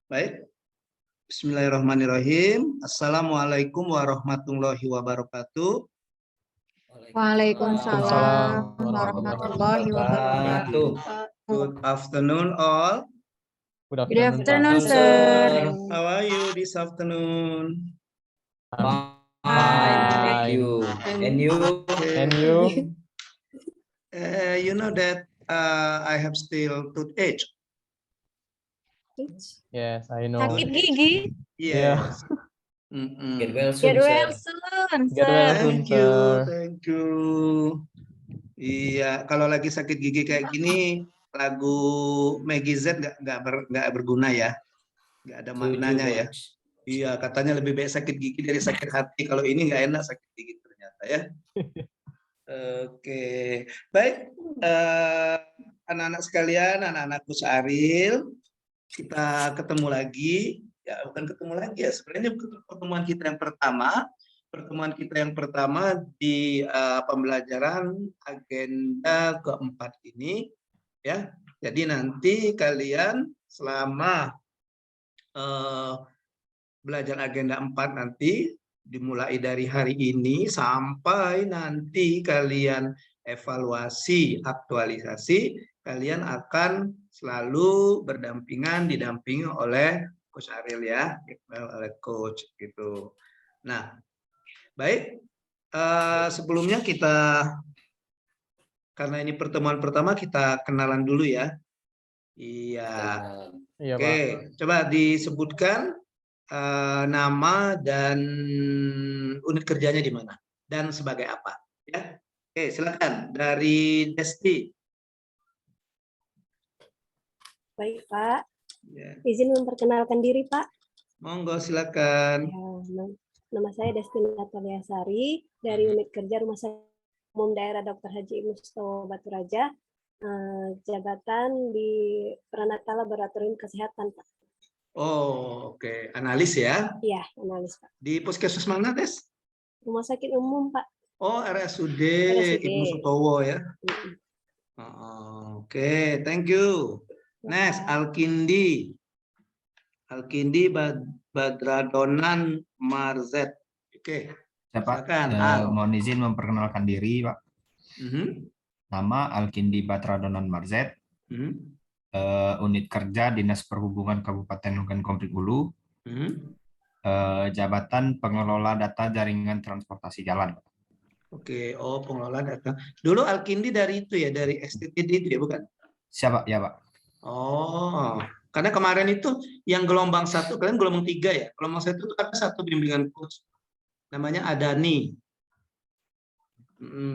Baik. Bismillahirrahmanirrahim. Assalamualaikum warahmatullahi wabarakatuh. Waalaikumsalam warahmatullahi wabarakatuh. Good afternoon all. Good afternoon, sir. How are you this afternoon? Fine, Thank you. And you? And you? You know that I have still toothache. Yes, I know. Sakit gigi. Yes. Get well soon, Get well sir. soon, Get well sir. soon, Thank you, sir. thank you. Iya, kalau lagi sakit gigi kayak gini, lagu Meggy Z nggak berguna ya, nggak ada maknanya ya. Coach. Iya, katanya lebih baik sakit gigi dari sakit hati. Kalau ini nggak enak sakit gigi ternyata ya. Oke, baik anak-anak sekalian, anak-anakku Syaril, kita ketemu lagi. Ya, bukan ketemu lagi ya. Sebenarnya pertemuan kita yang pertama. Pertemuan kita yang pertama di pembelajaran agenda keempat ini, ya. Jadi nanti kalian selama belajar agenda 4 nanti dimulai dari hari ini sampai nanti kalian evaluasi, aktualisasi, kalian akan selalu didampingi oleh Coach Ariel ya, oleh Coach gitu. Nah, baik. Sebelumnya karena ini pertemuan pertama kita kenalan dulu ya. Iya. Iya, Oke, Pak. coba disebutkan nama dan unit kerjanya di mana dan sebagai apa ya. Oke, silakan dari Desti. Baik, Pak. Ya. Izin memperkenalkan diri, Pak. Monggo silakan. Ya, nama saya Desti Natalia Sari dari unit kerja Rumah Sakit Umum Daerah Dr. Haji Ibnu Sutowo Batu Raja, jabatan di Pranata Laboratorium Kesehatan, Pak. Oh, oke. Analis ya. Iya, analis, Pak. Di Puskesmas mana, Des? Rumah Sakit Umum, Pak. Oh, RSUD RSUD. Ibnu Sutowo ya. Mm-mm. Oke, thank you. Next, Alkindi Badradonan Marzet. Oke. Ya, Pak. Silakan. Al. Mohon izin memperkenalkan diri, Pak. Mhm. Nama Alkindi Badradonan Marzet. Mhm. Unit kerja Dinas Perhubungan Kabupaten Nugan Komplit Hulu. Mhm. Jabatan Pengelola Data Jaringan Transportasi Jalan. Oke, oh pengelola data. Dulu Alkindi dari itu ya, dari STTD itu ya, bukan? Siapa? Ya, Pak. Oh, karena kemarin itu yang gelombang 1, kalian gelombang 3 ya. Gelombang 1 itu ada satu bimbingan coach, namanya Adani.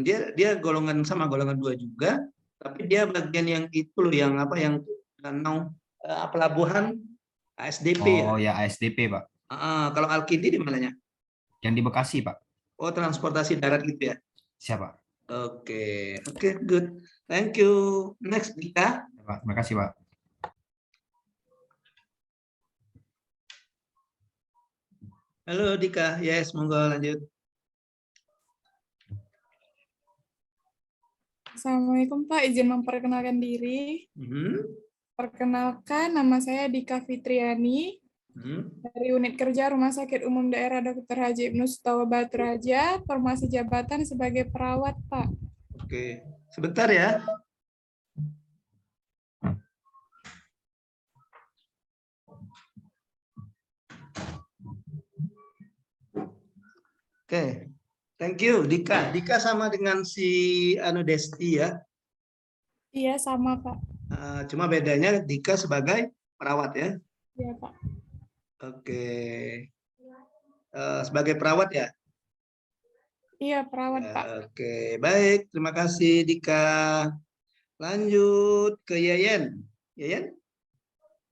Dia golongan 2 juga, tapi dia bagian yang itu loh, yang apa, yang danau pelabuhan ASDP ya. Oh ya, ASDP, Pak. Kalau Alkindi di mananya? Yang di Bekasi, Pak. Oh, transportasi darat gitu ya. Siapa? Oke, good. Thank you. Next, Dika. Ya, Pak. Terima kasih, Pak. Halo Dika, yes, monggo lanjut. Assalamualaikum Pak, izin memperkenalkan diri. Perkenalkan, nama saya Dika Fitriani dari unit kerja Rumah Sakit Umum Daerah Dr. Haji Ibnu Sutowo Batu Raja, formasi jabatan sebagai perawat, Pak. Oke, sebentar ya. Oke, thank you Dika. Dika sama dengan si Desti ya. Iya, sama Pak. Cuma bedanya Dika sebagai perawat ya. Iya Pak. Oke. Sebagai perawat ya. Iya, perawat Ya, Pak. oke, baik. Terima kasih Dika. Lanjut ke Yayan. Yayan?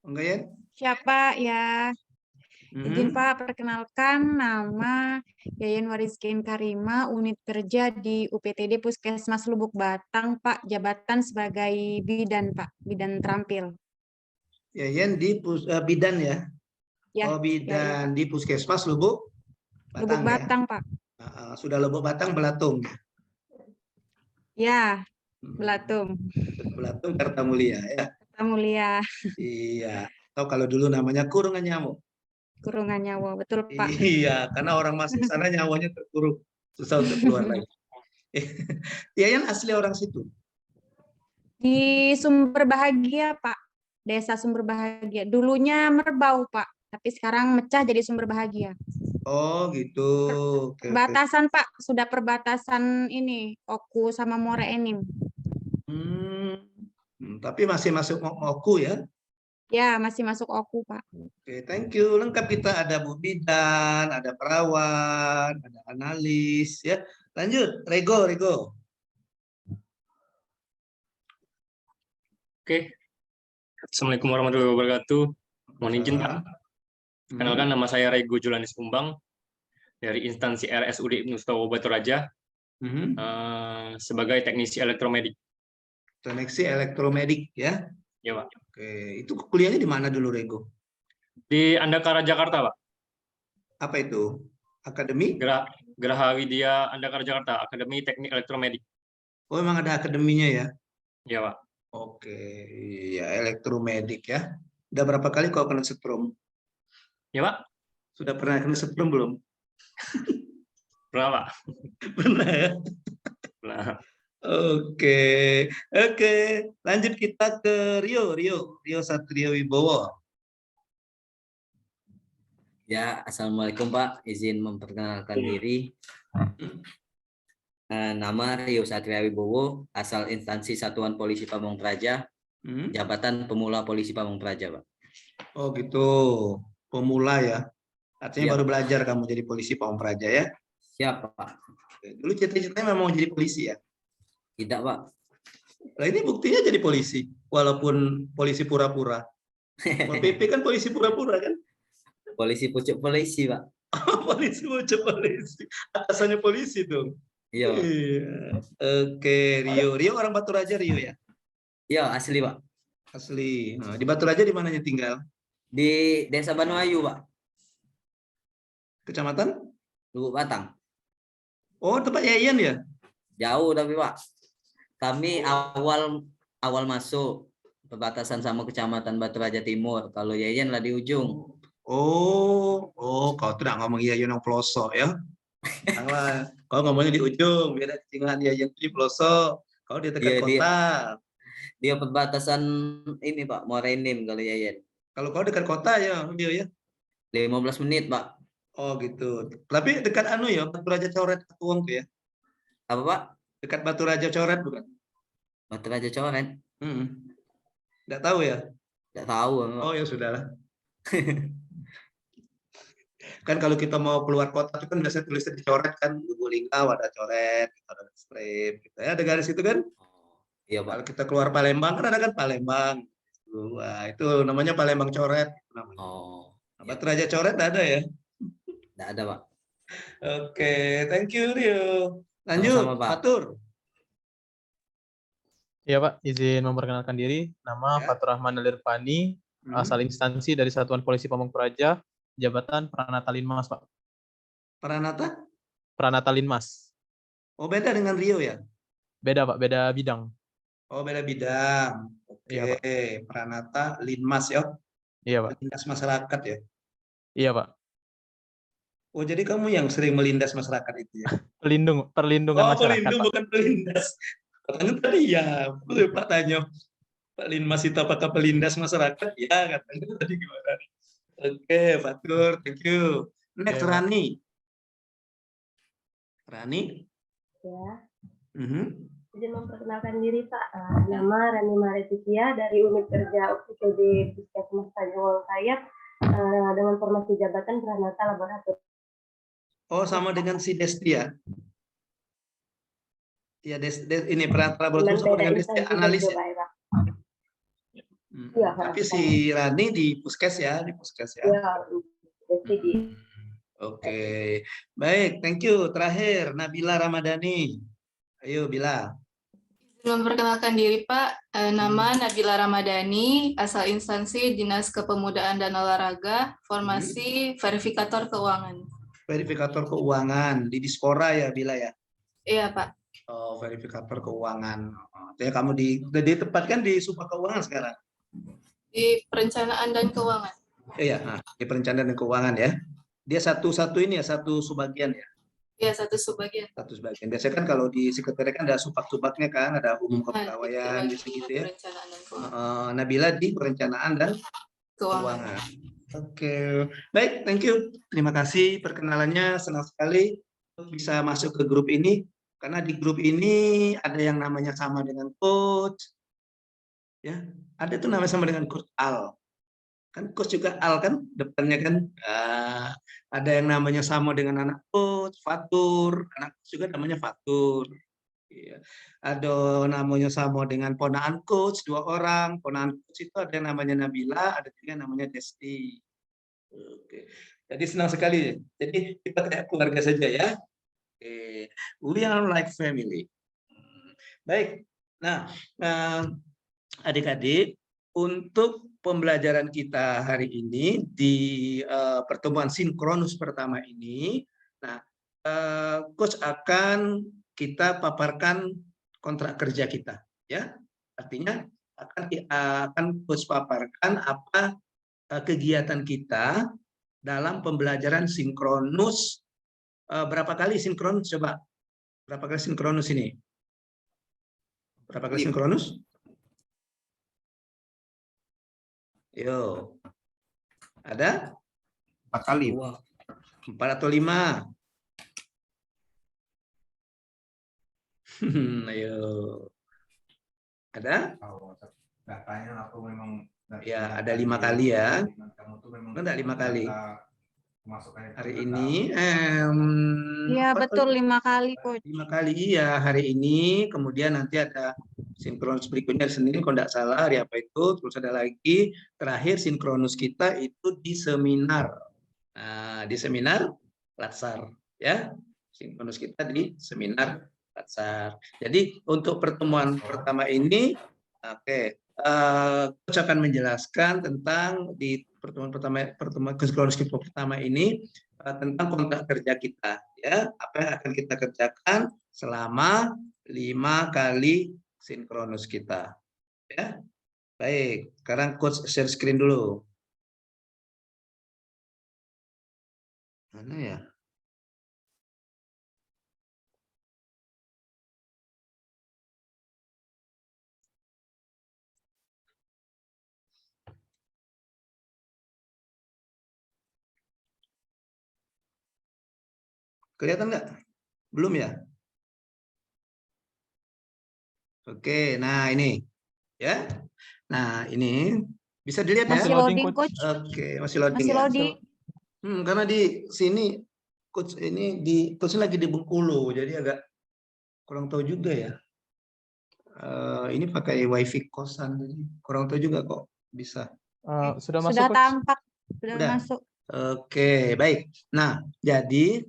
Enggak, Yayan? Siapa ya? Izin Pak, perkenalkan nama Yayan Wariskin Karima, unit kerja di UPTD Puskesmas Lubuk Batang, Pak. Jabatan sebagai bidan, Pak. Bidan terampil. Yayan di bidan ya? Ya, Oh, bidan ya. di Puskesmas Lubuk Batang, Lubuk Batang, ya? Pak. Sudah Lubuk Batang Belatung. Ya, Belatung. Belatung Kartamulia ya. Kartamulia. Iya. Atau kalau dulu namanya kurungan nyamuk. Kurungan nyawa, betul Pak. Iya, karena orang masuk sana nyawanya terkurung, susah untuk keluar lagi. Yayan asli orang situ. Di Sumber Bahagia Pak, Desa Sumber Bahagia. Dulunya Merbau Pak, tapi sekarang mecah jadi Sumber Bahagia. Oh gitu. Oke, oke. Perbatasan Pak, sudah perbatasan ini Oku sama Muara Enim. Tapi masih masuk Oku ya? Ya, masih masuk Oku Pak. Oke, thank you. Lengkap kita ada Bu Bidan, ada perawat, ada analis ya. Lanjut, Rego. Oke. Assalamualaikum warahmatullahi wabarakatuh. Mohon izin Pak. Kenalkan, nama saya Rego Julanis Kumbang dari instansi RSUD Ibnu Sutowo Batu Raja sebagai teknisi elektromedik. Teknisi elektromedik ya? Ya Pak. Oke, itu kuliahnya di mana dulu Rego? Di Andakara Jakarta Pak. Apa itu? Akademi? Geraha Widya Andakara Jakarta, Akademi Teknik Elektromedik. Oh, memang ada akademinya ya? Ya Pak. Oke, ya elektromedik ya. Udah berapa kali kau kena setrum? Ya Pak. Sudah pernah kena setrum belum? Pernah Pak. Pernah ya? Pernah. Oke. Lanjut kita ke Rio Satrio Wibowo. Ya, assalamualaikum Pak. Izin memperkenalkan diri. Nama Rio Satria Wibowo, asal instansi Satuan Polisi Pamong Praja, jabatan Pemula Polisi Pamong Praja, Pak. Oh gitu, pemula ya. Artinya Ya. baru belajar kamu jadi polisi Pamong Praja ya? Siap, Pak. Dulu cita-citanya memang jadi polisi ya? Tidak, Pak. Nah ini buktinya jadi polisi, walaupun polisi pura-pura. PP kan polisi pura-pura kan? Polisi pucuk polisi, Pak. Polisi bocah polisi, atasannya polisi dong. Iya, Pak. Iya. Oke, Rio orang Batu Raja Rio ya? Iya, asli, Pak. Asli. Nah, di Batu Raja di mananya tinggal? Di Desa Banuayu, Pak. Kecamatan? Lubuk Batang. Oh, tempat Yayan ya? Jauh tapi, Pak. Kami awal masuk perbatasan sama Kecamatan Batu Raja Timur. Kalau Yayan lah di ujung. Oh, kau tidak ngomong Yayan yang pelosok ya? Kau ngomongnya di ujung, beda dengan Yayan di pelosok. Kau di dekat kota. Dia perbatasan ini, Pak, Muara Enim kalau Yayan. Kalau kau dekat kota ya, Rio ya? 15 menit, Pak. Oh gitu. Tapi dekat anu ya, Batu Raja Coret Katuang tuh ya? Apa, Pak? Dekat Batu Raja Coret bukan? Batu Raja Coret? Nggak tahu ya? Nggak tahu, Pak. Oh ya sudahlah. Kan kalau kita mau keluar kota itu kan biasanya tulisnya dicoret kan, Lubulingga ada coret, ada strip, gitu ya, ada garis itu kan? Iya, Pak. Kalau kita keluar Palembang kan ada kan Palembang. Wah, itu namanya Palembang coret. Namanya. Iya. Batu Raja Coret nggak ada ya? Nggak ada, Pak. Oke, thank you Rio. Lanjut, Sama-sama, Pak. Fatur. Iya Pak, izin memperkenalkan diri. Nama Ya. Fatur Rahman Alirfani, asal instansi dari Satuan Polisi Pamong Praja, jabatan Pranata Linmas, Pak. Pranata? Pranata Linmas. Oh, beda dengan Rio ya? Beda Pak, beda bidang. Oh, beda bidang. Oke, Iya, Pak. Pranata Linmas ya. Iya Pak. Lintas masyarakat ya. Iya Pak. Oh, jadi kamu yang sering melindas masyarakat itu ya? Perlindungan Oh, masyarakat, pelindung Pak. bukan pelindas. Katanya tadi ya, Pak tanya. Pak Linmas itu apakah pelindas masyarakat? Ya, katanya tadi gimana? Oke, Fatur, thank you. Next, Oke, Pak. Rani. Rani? Ya, Mhm. izin memperkenalkan diri Pak. Nama Rani Maretitia dari Unit Kerja UPTD Puskesmas Tanjung Kayat dengan formasi jabatan Pranata Laboratorium. Oh, sama dengan si Destia. Ya, ini Pranata Laboratorium sama dengan Destia analis ya. Iya, Tapi si Rani di Puskes ya, di Puskes ya. Ya, jadi Oke, baik, thank you. Terakhir, Nabila Ramadhani. Ayo, Bila. Memperkenalkan diri Pak, nama Nabila Ramadhani, asal instansi Dinas Kepemudaan dan Olahraga, formasi verifikator keuangan. Verifikator keuangan di Dispora ya, Bila ya? Iya Pak. Oh, verifikator keuangan. Jadi kamu ditempatkan di Supa Keuangan sekarang? Di perencanaan dan keuangan. Iya, di perencanaan dan keuangan ya. Dia satu ini ya, satu subbagian ya. Ya, satu subbagian. Satu sebagian. Biasanya kan kalau di sekretariat kan ada subak-subaknya kan, ada umum Di kepegawaian bagian gitu ya. perencanaan dan keuangan. Nabila di perencanaan dan keuangan. Oke, baik, thank you. Terima kasih perkenalannya, senang sekali bisa masuk ke grup ini karena di grup ini ada yang namanya sama dengan coach, ya, ada tuh namanya sama dengan coach Al, kan coach juga Al kan depannya kan, ada yang namanya sama dengan anak coach Fatur, anak coach juga namanya Fatur. Iya. Ada namanya sama dengan ponaan coach 2 orang, ponaan coach itu ada yang namanya Nabila, ada juga yang namanya Desti. Oke. Jadi senang sekali. Jadi kita kayak keluarga saja ya. Oke. We are like family. Baik. Nah, adik-adik, untuk pembelajaran kita hari ini di pertemuan sinkronus pertama ini, nah, coach akan kita paparkan kontrak kerja kita, ya. Artinya akan coach paparkan apa kegiatan kita dalam pembelajaran sinkronus. Berapa kali sinkronus? Coba, berapa kali sinkronus ini? Berapa kali sinkronus? Yo, ada? 4 kali. 4 atau 5? Ayo, ada? Datanya aku memang ya ada 5 kali ya. Enggak 5 kali. Hari ini Iya betul 5 kali coach. 5 kali iya hari ini, kemudian nanti ada sinkronus berikutnya sendiri kalau tidak salah hari apa itu, terus ada lagi terakhir sinkronus kita itu di seminar. Nah, di seminar Latsar ya. Sinkronus kita di seminar Latsar. Jadi untuk pertemuan pertama ini coach akan menjelaskan tentang di pertemuan sinkronus kita pertama ini tentang kontrak kerja kita ya, apa yang akan kita kerjakan selama 5 kali sinkronus kita ya. Baik, sekarang coach share screen dulu. Mana ya? Kelihatan nggak? Belum ya? Oke, nah ini ya. Nah ini bisa dilihat ya. Masih loading coach. Oke, masih loading. Masih ya? loading. Karena di sini coach ini coach lagi di Bengkulu, jadi agak kurang tahu juga ya. Ini pakai wifi kosan, jadi kurang tahu juga kok bisa. Sudah masuk. Sudah coach? tampak, sudah masuk. Oke, baik. Nah, jadi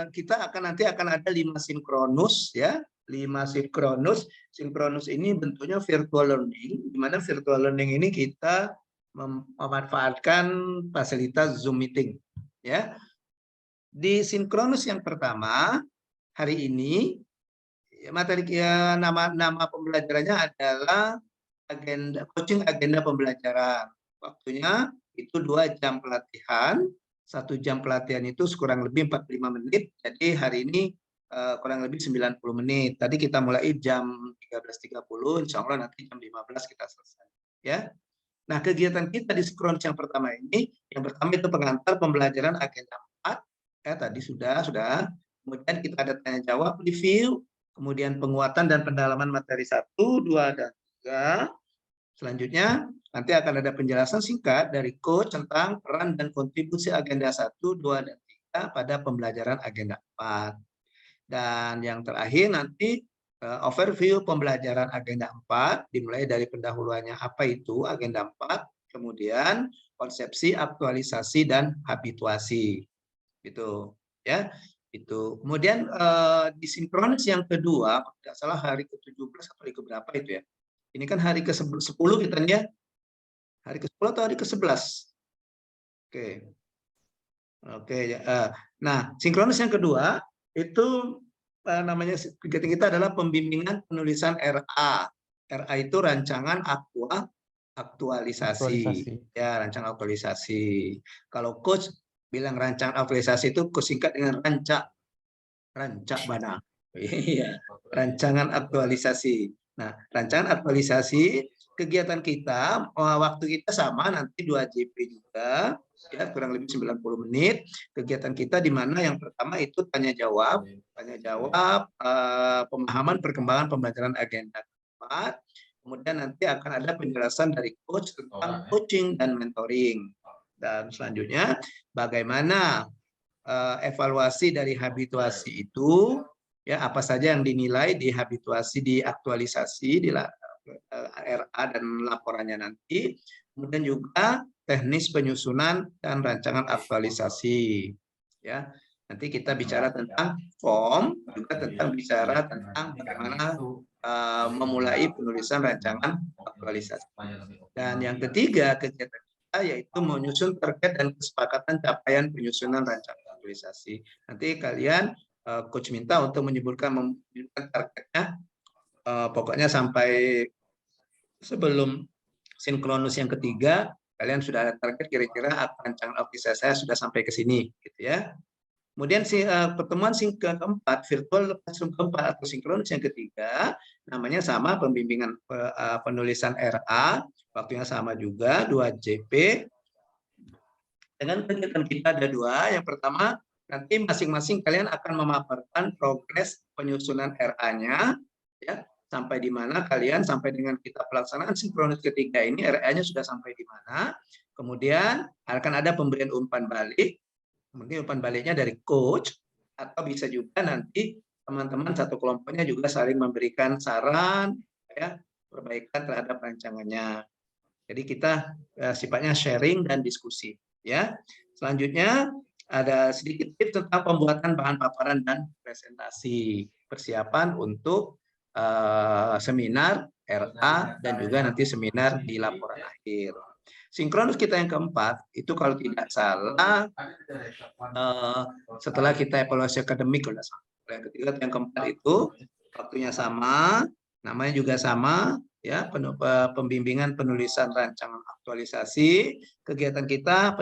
kita nanti akan ada 5 sinkronus ya, 5 sinkronus. Sinkronus ini bentuknya virtual learning, di mana virtual learning ini kita memanfaatkan fasilitas Zoom meeting ya. Di sinkronus yang pertama hari ini materi nama pembelajarannya adalah coaching agenda pembelajaran. Waktunya itu 2 jam pelatihan. 1 jam pelatihan itu kurang lebih 45 menit. Jadi hari ini kurang lebih 90 menit. Tadi kita mulai jam 13.30, insya Allah nanti jam 15 kita selesai. Ya. Nah, kegiatan kita di sinkronus yang pertama ini, yang pertama itu pengantar pembelajaran agenda 4. Ya, tadi sudah. Kemudian kita ada tanya jawab, review, kemudian penguatan dan pendalaman materi 1, 2, dan 3. Selanjutnya, nanti akan ada penjelasan singkat dari coach tentang peran dan kontribusi agenda 1, 2, dan 3 pada pembelajaran agenda 4. Dan yang terakhir nanti overview pembelajaran agenda 4, dimulai dari pendahuluannya apa itu agenda 4, kemudian konsepsi, aktualisasi, dan habituasi. Gitu, ya. Itu. Kemudian di sinkronus yang kedua, tidak salah hari ke-17 atau hari ke-berapa itu ya. Ini kan hari ke-10 kita ya. Hari ke-10 atau hari ke-11? Oke. Nah, sinkronus yang kedua itu namanya kegiatan kita adalah pembimbingan penulisan RA. RA itu rancangan aqua aktualisasi. Ya, rancangan aktualisasi. Kalau coach bilang rancangan aktualisasi itu coach singkat dengan rancak bana. Iya, rancangan aktualisasi. Nah, rancangan aktualisasi kegiatan kita, waktu kita sama nanti 2 JP juga, ya kurang lebih 90 menit. Kegiatan kita di mana yang pertama itu tanya jawab, pemahaman perkembangan pembelajaran agenda 4. Kemudian nanti akan ada penjelasan dari coach tentang coaching dan mentoring. Dan selanjutnya bagaimana evaluasi dari habituasi itu, ya apa saja yang dinilai di habituasi, di aktualisasi, di RA dan laporannya nanti. Kemudian juga teknis penyusunan dan rancangan aktualisasi. Ya, nanti kita bicara tentang form, juga tentang bicara tentang bagaimana memulai penulisan rancangan aktualisasi. Dan yang ketiga kegiatan kita yaitu menyusun target dan kesepakatan capaian penyusunan rancangan aktualisasi. Nanti kalian coach minta untuk menyebutkan targetnya, pokoknya sampai sebelum sinkronus yang ketiga kalian sudah ada target kira-kira rancangan aktualisasi saya sudah sampai ke sini, gitu ya. Kemudian pertemuan keempat, virtual classroom keempat atau sinkronus yang ketiga, namanya sama, pembimbingan penulisan RA, waktunya sama juga 2 JP. Dengan kegiatan kita ada 2. Yang pertama, nanti masing-masing kalian akan memaparkan progres penyusunan RA-nya, ya, sampai di mana kalian sampai dengan kita pelaksanaan sinkronus ketiga ini RA-nya sudah sampai di mana. Kemudian akan ada pemberian umpan balik. Mungkin umpan baliknya dari coach, atau bisa juga nanti teman-teman satu kelompoknya juga saling memberikan saran, ya, perbaikan terhadap rancangannya. Jadi kita sifatnya sharing dan diskusi, ya. Selanjutnya ada sedikit tips tentang pembuatan bahan paparan dan presentasi, persiapan untuk seminar RA dan juga nanti seminar di laporan akhir. Sinkronus kita yang keempat itu kalau tidak salah setelah kita evaluasi akademik, yang ketiga yang keempat itu waktunya sama, namanya juga sama, ya, pembimbingan penulisan rancangan aktualisasi. Kegiatan kita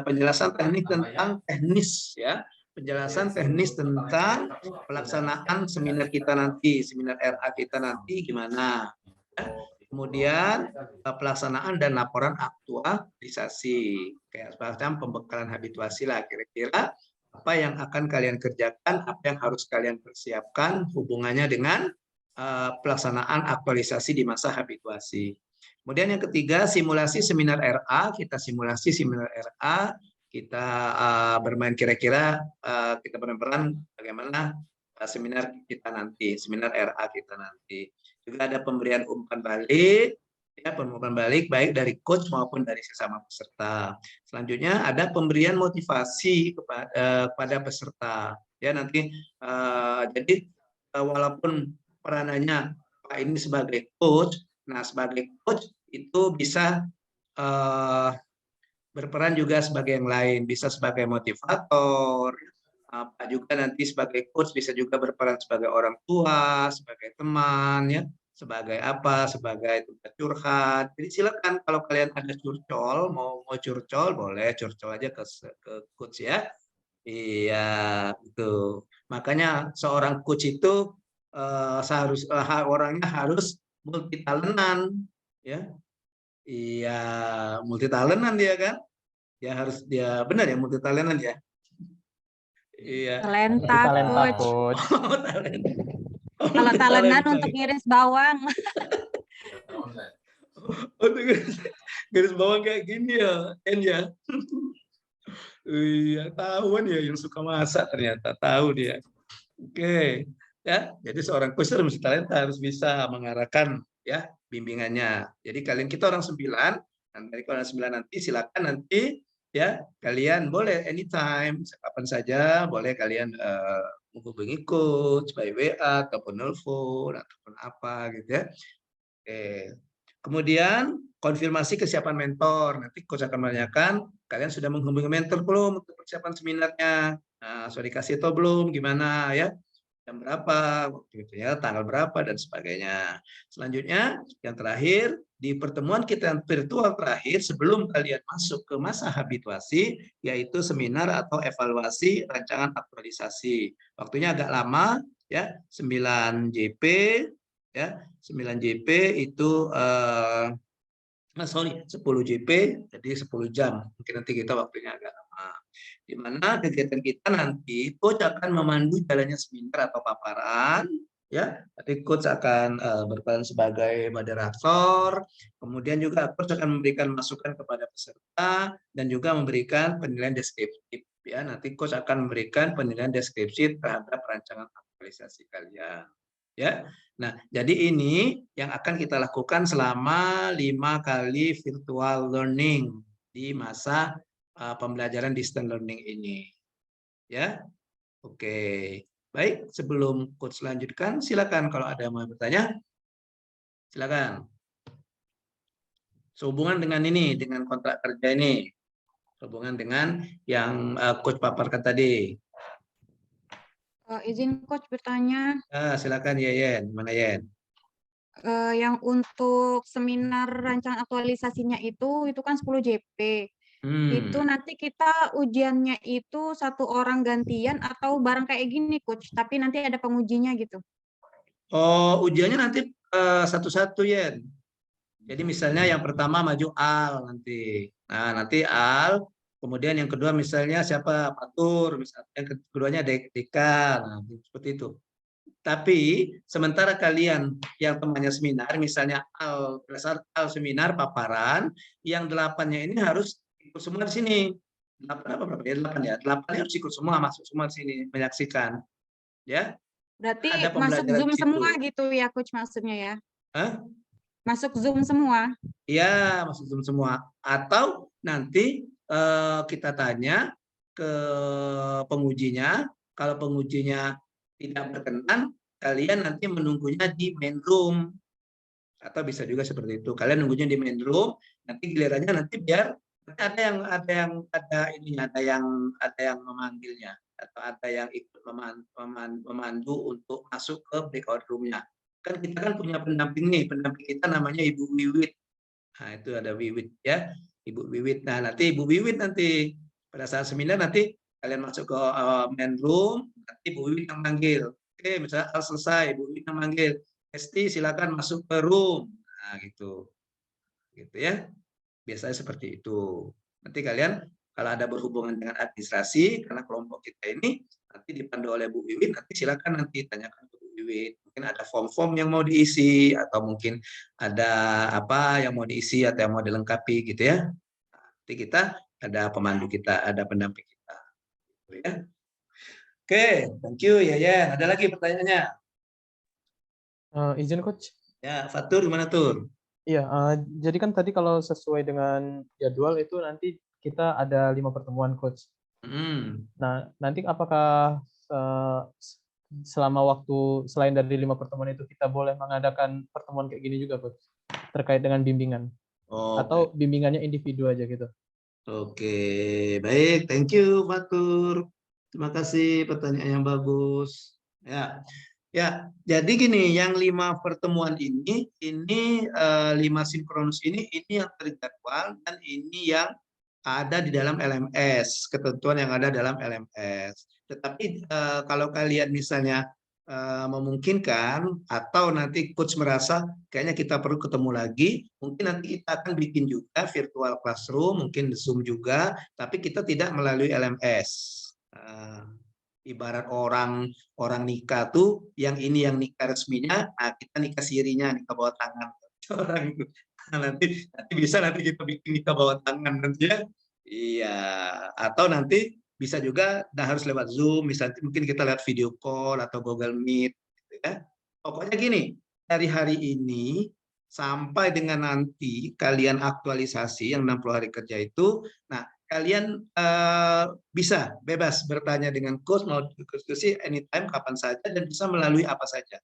penjelasan teknik tentang teknis, ya, penjelasan teknis tentang pelaksanaan seminar kita nanti, seminar RA kita nanti gimana. Ya. Kemudian pelaksanaan dan laporan aktualisasi, kayak semacam pembekalan habituasi lah, kira-kira apa yang akan kalian kerjakan, apa yang harus kalian persiapkan hubungannya dengan pelaksanaan aktualisasi di masa habituasi. Kemudian yang ketiga, simulasi seminar RA, kita simulasi seminar RA, kita bermain kira-kira kita berperan bagaimana seminar kita nanti, seminar RA kita nanti. Juga ada pemberian umpan balik, ya, umpan balik baik dari coach maupun dari sesama peserta. Selanjutnya ada pemberian motivasi kepada peserta. Ya, nanti jadi walaupun peranannya Pak ini sebagai coach, nah sebagai coach itu bisa berperan juga sebagai yang lain, bisa sebagai motivator. Pak juga nanti sebagai coach bisa juga berperan sebagai orang tua, sebagai teman, ya, sebagai apa, sebagai tempat curhat. Jadi silakan kalau kalian ada curcol, mau curcol boleh curcol aja ke coach, ya. Iya, itu. Makanya seorang coach itu orangnya harus multi talentan, ya. Iya, multi talentan dia kan. Dia benar ya, multi talentan ya. Iya. Talenta, coach. Kalau talentan untuk ngiris bawang. Untuk garis bawang kayak gini ya, Ken ya. Iya, tahuan ya yang suka masak ternyata, tahu dia. Oke, ya. Jadi seorang coach harus talenta, harus bisa mengarahkan, ya, bimbingannya. Jadi kita orang 9, dan dari orang 9 nanti silakan nanti, ya, kalian boleh anytime, kapan saja boleh kalian menghubungi coach by WA ataupun nelfon ataupun apa gitu, ya. Oke. Kemudian konfirmasi kesiapan mentor. Nanti coach akan menanyakan kalian sudah menghubungi mentor belum untuk persiapan seminarnya. Nah, sudah dikasih atau belum, gimana, ya? Jam berapa, waktu itu, ya, tanggal berapa dan sebagainya. Selanjutnya yang terakhir di pertemuan kita yang virtual terakhir sebelum kalian masuk ke masa habituasi, yaitu seminar atau evaluasi rancangan aktualisasi. Waktunya agak lama, ya, 9 JP, ya, 9 JP itu 10 JP, jadi 10 jam. Mungkin nanti kita waktunya agak lama. Di mana kegiatan kita nanti coach akan memandu jalannya seminar atau paparan, ya. Nanti coach akan berperan sebagai moderator, kemudian juga coach akan memberikan masukan kepada peserta dan juga memberikan penilaian deskriptif, ya. Nanti coach akan memberikan penilaian deskriptif terhadap rancangan aktualisasi kalian, ya. Nah, jadi ini yang akan kita lakukan selama 5 kali virtual learning di masa pembelajaran distance learning ini. Ya. Oke. Baik, sebelum coach lanjutkan, silakan kalau ada yang mau bertanya. Silakan. Sehubungan dengan ini, dengan kontrak kerja ini. Sehubungan dengan yang coach paparkan tadi. Izin coach bertanya. Silakan Yeyen, mana Yen? Yang untuk seminar rancangan aktualisasinya itu kan 10 JP. Itu nanti kita ujiannya itu 1 orang gantian atau bareng kayak gini coach, tapi nanti ada pengujinya gitu. Oh, ujiannya nanti satu-satu Yen. Jadi misalnya yang pertama maju Al nanti. Nah, nanti Al, kemudian yang kedua misalnya siapa? Fatur, misalnya yang keduanya Deka. Nah, seperti itu. Tapi sementara kalian yang temannya seminar, misalnya Al seminar paparan, yang 8-nya ini harus ikut semua di sini. 8 apa berapa ya? 8 ya. 8-nya harus ikut semua, masuk semua di sini menyaksikan. Ya. Berarti Ada masuk pembelajaran Zoom di situ. semua gitu ya coach maksudnya ya? Hah? Masuk Zoom semua? Iya, masuk Zoom semua. Atau nanti kita tanya ke pengujinya, kalau pengujinya tidak berkenan, kalian nanti menunggunya di main room. Atau bisa juga seperti itu. Kalian nunggunya di main room, nanti gilirannya nanti biar ada yang memanggilnya atau ada yang ikut memandu untuk masuk ke breakout room-nya. Kan kita kan punya pendamping nih, pendamping kita namanya Ibu Wiwit. Nah, itu ada Wiwit ya, Ibu Wiwit. Nah, nanti Ibu Wiwit nanti pada saat seminar nanti kalian masuk ke main room, nanti Ibu Wiwit yang manggil. Oke, misalnya selesai, Ibu Wiwit yang manggil. Esti silakan masuk ke room. Nah, gitu. Gitu ya. Biasanya seperti itu. Nanti kalian kalau ada berhubungan dengan administrasi, karena kelompok kita ini nanti dipandu oleh Bu Wiwit, nanti silakan nanti tanyakan ke Bu Wiwit. Mungkin ada form-form yang mau diisi, atau mungkin ada apa yang mau diisi atau yang mau dilengkapi gitu ya. Nanti kita ada pemandu kita, ada pendamping kita. Gitu ya. Oke, thank you ya. Ada lagi pertanyaannya? Izin coach. Ya, Fatur gimana Tur? Iya, jadi kan tadi kalau sesuai dengan jadwal itu nanti kita ada 5 pertemuan coach. Nah, nanti apakah selama waktu selain dari 5 pertemuan itu kita boleh mengadakan pertemuan kayak gini juga coach, terkait dengan bimbingan? Atau bimbingannya individu aja gitu? Oke, baik, thank you Fatur. Terima kasih, pertanyaan yang bagus. Ya, jadi gini, yang 5 pertemuan ini 5 sinkronus ini yang terjadwal dan ini yang ada di dalam LMS, ketentuan yang ada dalam LMS. Tetapi kalau kalian misalnya memungkinkan atau nanti coach merasa kayaknya kita perlu ketemu lagi, mungkin nanti kita akan bikin juga virtual classroom, mungkin Zoom juga, tapi kita tidak melalui LMS. Ibarat orang nikah tuh, yang ini yang nikah resminya, nah kita nikah sirinya, nikah bawah tangan orang itu. Nanti bisa kita bikin nikah bawah tangan nanti ya. Iya, atau nanti bisa juga, nah harus lewat Zoom, misalnya mungkin kita lihat video call atau Google Meet gitu ya. Pokoknya gini, dari hari ini sampai dengan nanti kalian aktualisasi yang 60 hari kerja itu, nah kalian bisa bebas bertanya dengan coach, mau diskusi anytime, kapan saja, dan bisa melalui apa saja.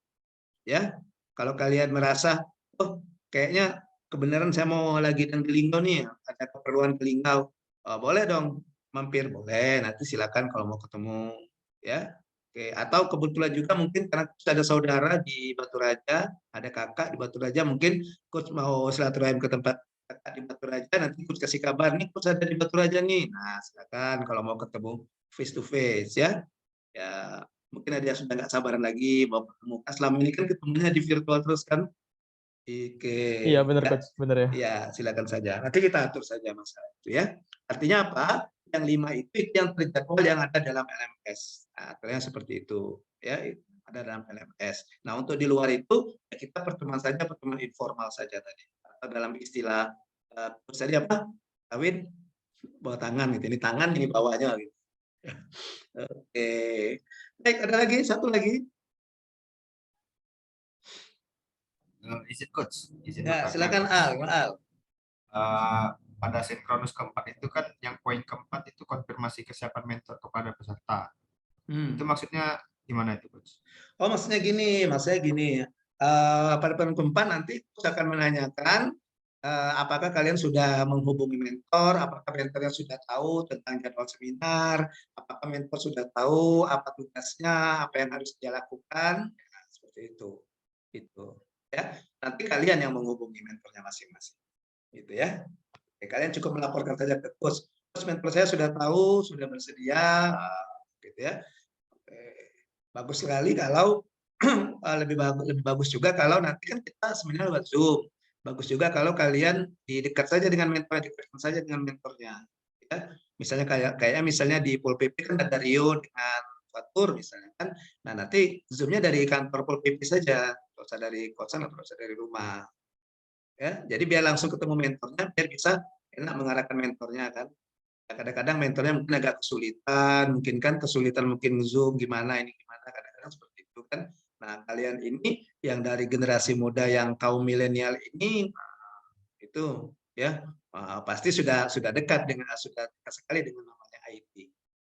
Ya, kalau kalian merasa, oh kayaknya kebenaran saya mau lagi ke Linggau nih, ada keperluan ke Linggau, boleh dong mampir, boleh. Nanti silakan kalau mau ketemu, ya. Oke, atau kebetulan juga mungkin karena coach ada saudara di Batu Raja, ada kakak di Batu Raja, mungkin coach mau silaturahim ke tempat kakak di Batu Raja, nanti coach kasih kabar nih coach ada di Batu Raja nih. Nah, silakan kalau mau ketemu face to face ya. Ya, mungkin ada yang sudah nggak sabaran lagi mau ketemu. Selama ini kan ketemunya di virtual terus kan. Oke. Iya benar Ya. coach, benar ya. Ya, silakan saja. Nanti kita atur saja masalah itu ya. Artinya apa? Yang 5 itu yang terjadwal yang ada dalam LMS. Nah, kalian seperti itu ya, ada dalam LMS. Nah, untuk di luar itu ya kita pertemuan saja, pertemuan informal saja tadi. Atau dalam istilah tadi apa? Kawin bawa tangan gitu. Ini tangan, ini bawahnya gitu. Oke. Baik, ada lagi satu lagi. Izin coach, izin Ya, bertanya. silakan Al. Pada sinkronus keempat itu kan yang poin keempat itu konfirmasi kesiapan mentor kepada peserta. Itu maksudnya gimana itu coach? Oh, maksudnya gini. Pada poin keempat nanti coach akan menanyakan apakah kalian sudah menghubungi mentor, apakah mentornya sudah tahu tentang jadwal seminar, apakah mentor sudah tahu apa tugasnya, apa yang harus dia lakukan, ya, seperti itu. Itu ya. Nanti kalian yang menghubungi mentornya masing-masing. Gitu ya. Oke, kalian cukup melaporkan saja ke coach. Coach, mentor saya sudah tahu, sudah bersedia, gitu ya. Oke. Bagus sekali kalau lebih bagus juga kalau nanti kan kita sebenarnya lewat Zoom. Bagus juga kalau kalian dekat saja dengan mentor, dekatkan saja dengan mentornya. Ya. Misalnya kayak misalnya di Pol PP kan ada Rio dengan Fatur misalnya kan. Nah, nanti Zoom-nya dari kantor Pol PP saja, tidak usah dari kosan atau usah dari rumah. Ya, jadi biar langsung ketemu mentornya, biar bisa enak mengarahkan mentornya kan. Kadang-kadang mentornya mungkin agak kesulitan, mungkin Zoom gimana ini gimana, kadang-kadang seperti itu kan. Nah, kalian ini yang dari generasi muda yang kaum milenial ini itu ya pasti sudah dekat sekali dengan namanya IT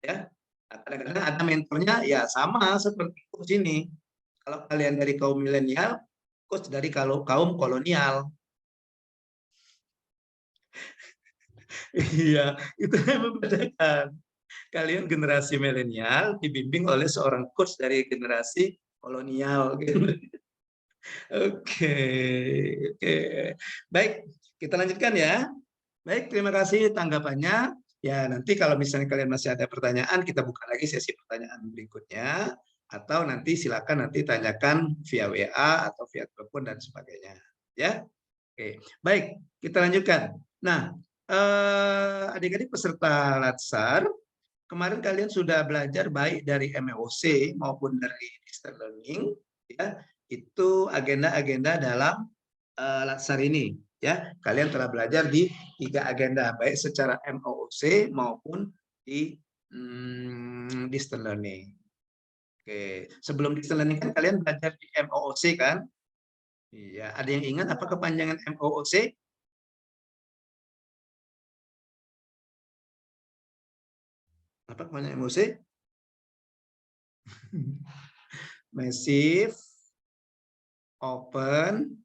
ya. Nah, kadang-kadang ada mentornya ya sama seperti coach ini. Kalau kalian dari kaum milenial, coach dari kaum kolonial. Iya, itu yang membedakan. Kalian generasi milenial dibimbing oleh seorang coach dari generasi kolonial. Oke. Baik, kita lanjutkan ya. Baik, terima kasih tanggapannya. Ya, nanti kalau misalnya kalian masih ada pertanyaan, kita buka lagi sesi pertanyaan berikutnya. Atau nanti silakan tanyakan via WA atau via telepon dan sebagainya. Ya, oke. Baik, kita lanjutkan. Nah, adik-adik peserta Latsar, kemarin kalian sudah belajar baik dari MEOC maupun dari distance learning, ya, itu agenda-agenda dalam Latsar ini. Ya, kalian telah belajar di 3 agenda, baik secara MOOC maupun di distance learning. Oke, sebelum distance learning kan kalian belajar di MOOC kan? Iya, ada yang ingat apa kepanjangan MOOC? Apa kepanjangan MOOC? Massive Open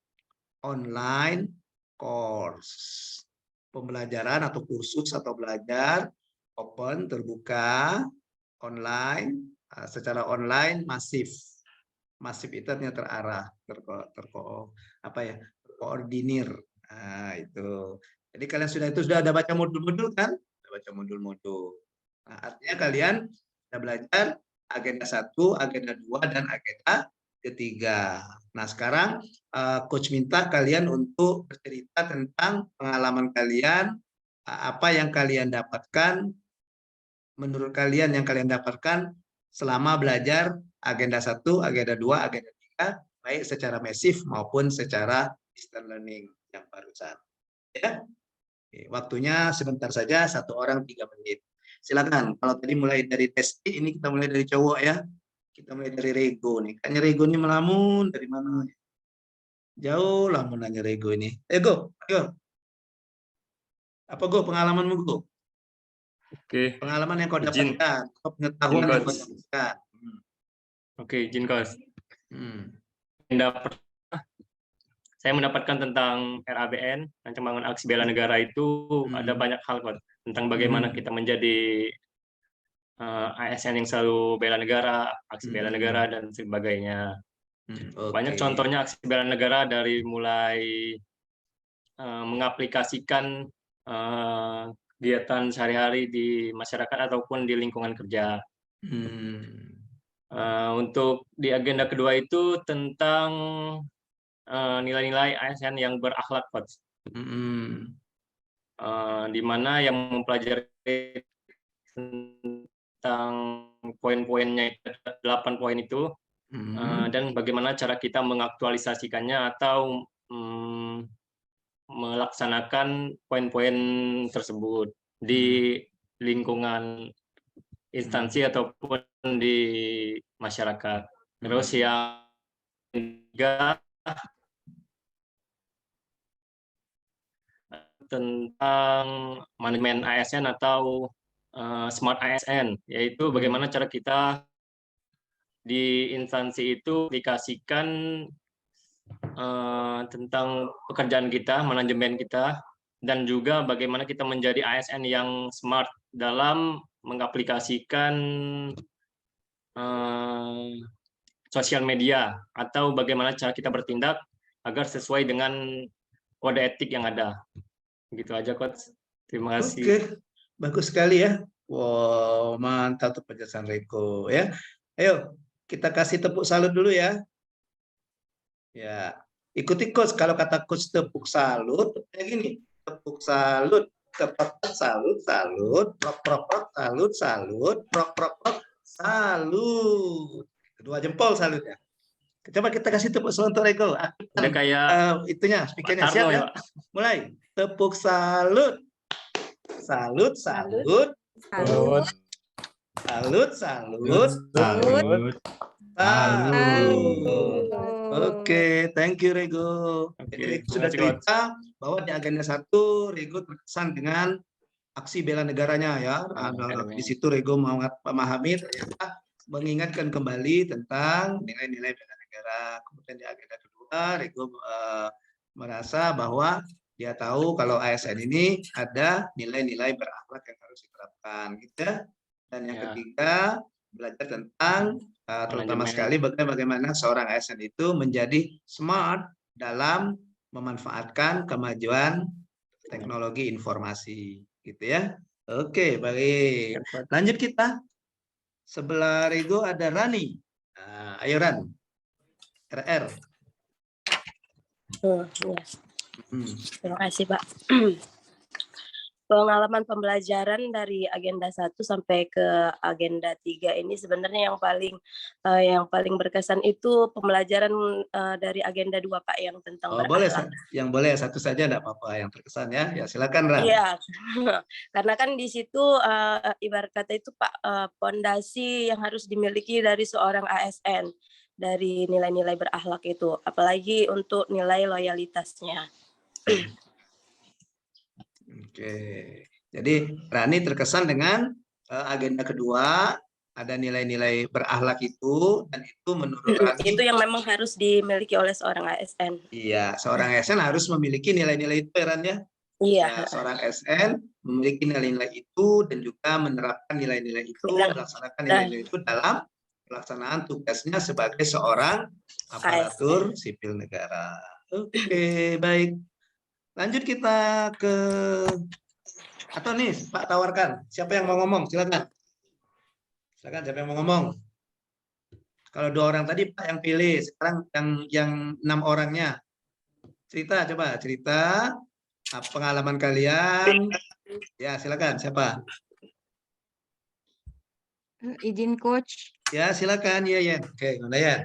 Online Course. Pembelajaran atau kursus atau belajar open, terbuka, online, secara online, masif. Masif itu artinya terarah, terkoordinir. Nah, itu. Jadi kalian sudah ada baca modul-modul kan? Sudah baca modul-modul. Nah, artinya kalian sudah belajar agenda 1, agenda 2, dan agenda ketiga. Nah, sekarang coach minta kalian untuk bercerita tentang pengalaman kalian, apa yang kalian dapatkan, menurut kalian yang kalian dapatkan selama belajar agenda 1, agenda 2, agenda 3, baik secara masif maupun secara distance learning yang barusan. Ya. Waktunya sebentar saja, 1 orang 3 menit. Silakan. Kalau tadi mulai dari Testi, ini kita mulai dari cowok ya. Kita mulai dari Rego nih. Kayaknya Rego ini melamun dari mana? Jauh lah nanya Rego ini. Go, ayo. Apa Go pengalamanmu Go? Oke. Pengalaman yang kau dapatkan, pengetahuan yang kau dapatkan. Oke, izin Coach. Saya mendapatkan tentang RABN, Rancangan Aksi Bela Negara itu ada banyak hal Coach, tentang bagaimana kita menjadi ASN yang selalu bela negara, aksi bela negara dan sebagainya. Banyak contohnya aksi bela negara dari mulai mengaplikasikan kegiatan sehari-hari di masyarakat ataupun di lingkungan kerja. Untuk di agenda kedua itu tentang nilai-nilai ASN yang berakhlak, Coach. Di mana yang mempelajari tentang poin-poinnya 8 poin itu dan bagaimana cara kita mengaktualisasikannya atau melaksanakan poin-poin tersebut di lingkungan instansi ataupun di masyarakat. Terus yang ketiga tentang manajemen ASN atau smart ASN, yaitu bagaimana cara kita di instansi itu aplikasikan tentang pekerjaan kita, manajemen kita, dan juga bagaimana kita menjadi ASN yang smart dalam mengaplikasikan sosial media atau bagaimana cara kita bertindak agar sesuai dengan kode etik yang ada. Gitu aja, Coach. Terima kasih. Oke, bagus sekali ya. Wow, mantap tuh penjelasan Rego ya. Ayo, kita kasih tepuk salut dulu ya. Ya, ikuti Coach. Kalau kata Coach tepuk salut, kayak gini. Tepuk salut, tepuk salut, salut, prok prok prok, salut, salut, prok prok prok, salut. 2 jempol salutnya. Coba kita kasih tepuk salut untuk Rego. Ada kayak itunya, speakernya siap ya. Mulai. Tepuk salut. Salut, salut. Salut. Salut, salut. Salut. Oke, thank you Rego. Jadi Rego sudah cerita bahwa di agenda 1 Rego terkesan dengan aksi bela negaranya ya. Di situ Rego memahami ternyata mengingatkan kembali tentang nilai-nilai bela negara. Kemudian di agenda kedua Rego merasa bahwa dia tahu kalau ASN ini ada nilai-nilai berakhlak yang harus diterapkan, gitu ya. Dan yang ketiga belajar tentang terutama sekali bagaimana seorang ASN itu menjadi smart dalam memanfaatkan kemajuan teknologi informasi, gitu ya. Oke, baik. Lanjut kita. Sebelah Rego ada Rani. Ayo Ran. RR. Terima kasih, Pak. Pengalaman pembelajaran dari agenda 1 sampai ke agenda 3 ini sebenarnya yang paling berkesan itu pembelajaran dari agenda 2, Pak, yang tentang boleh, berakhlak. yang boleh satu saja enggak apa-apa yang terkesan ya. Ya silakan Ran. Iya. Karena kan di situ ibarat kata itu Pak, pondasi yang harus dimiliki dari seorang ASN dari nilai-nilai berakhlak itu, apalagi untuk nilai loyalitasnya. Oke, jadi Rani terkesan dengan agenda kedua, ada nilai-nilai berakhlak itu, dan itu menurut Rani itu yang memang harus dimiliki oleh seorang ASN. Iya, seorang ASN harus memiliki nilai-nilai itu, Ran ya. Iya. Seorang ASN memiliki nilai-nilai itu dan juga menerapkan nilai-nilai itu, melaksanakan nilai-nilai itu dalam pelaksanaan tugasnya sebagai seorang aparatur sipil negara. Oke, baik. Lanjut kita ke atau nih Pak tawarkan siapa yang mau ngomong, silakan. Silakan siapa yang mau ngomong. Kalau 2 orang tadi Pak yang pilih, sekarang yang 6 orangnya. Coba cerita pengalaman kalian. Ya, silakan siapa? Izin Coach. Ya, silakan ya. Oke, mana ya?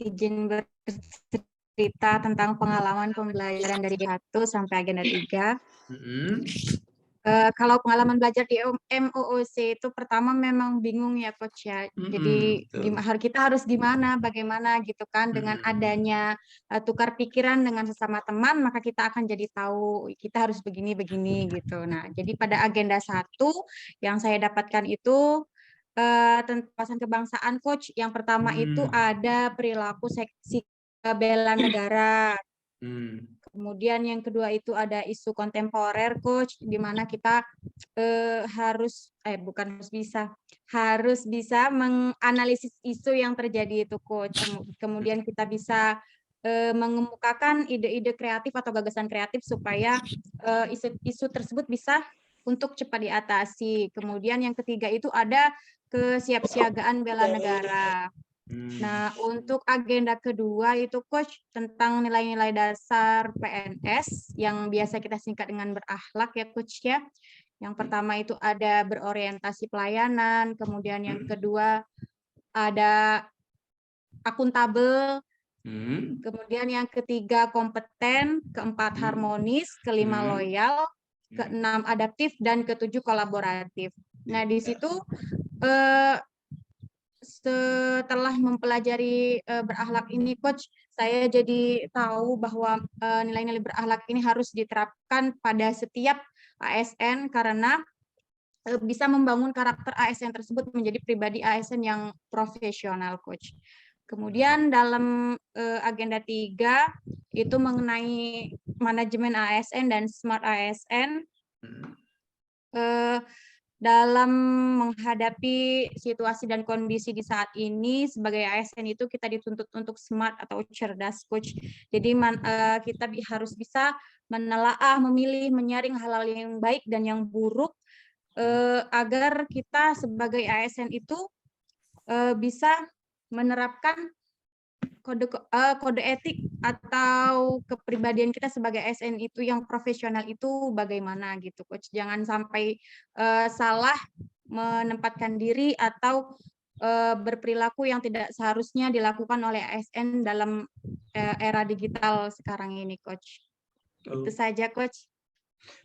Izin bercerita tentang pengalaman pembelajaran dari 1 sampai agenda 3. Kalau pengalaman belajar di MOOC itu pertama memang bingung ya Coach ya. Jadi kita harus bagaimana gitu kan, dengan adanya tukar pikiran dengan sesama teman, maka kita akan jadi tahu kita harus begini gitu. Nah, jadi pada agenda 1 yang saya dapatkan itu tentang wawasan kebangsaan Coach. Yang pertama itu ada perilaku seksi bela negara. Kemudian yang kedua itu ada isu kontemporer, Coach, di mana kita harus bisa menganalisis isu yang terjadi itu, Coach. Kemudian kita bisa mengemukakan ide-ide kreatif atau gagasan kreatif supaya isu tersebut bisa untuk cepat diatasi. Kemudian yang ketiga itu ada kesiapsiagaan bela negara. Nah, untuk agenda kedua itu, Coach, tentang nilai-nilai dasar PNS yang biasa kita singkat dengan berakhlak ya, Coach ya. Yang pertama itu ada berorientasi pelayanan, kemudian yang kedua ada akuntabel, kemudian yang ketiga kompeten, keempat harmonis, kelima loyal, keenam adaptif, dan ketujuh kolaboratif. Nah, di situ setelah mempelajari berakhlak ini, Coach, saya jadi tahu bahwa nilai-nilai berakhlak ini harus diterapkan pada setiap ASN karena bisa membangun karakter ASN tersebut menjadi pribadi ASN yang profesional, Coach. Kemudian dalam agenda 3 itu mengenai manajemen ASN dan smart ASN. Dalam menghadapi situasi dan kondisi di saat ini sebagai ASN itu kita dituntut untuk smart atau cerdas, Coach. Jadi kita harus bisa menelaah, memilih, menyaring hal-hal yang baik dan yang buruk agar kita sebagai ASN itu bisa menerapkan kode etik atau kepribadian kita sebagai ASN itu yang profesional itu bagaimana gitu, Coach. Jangan sampai salah menempatkan diri atau berperilaku yang tidak seharusnya dilakukan oleh ASN dalam era digital sekarang ini, Coach. Itu saja, Coach.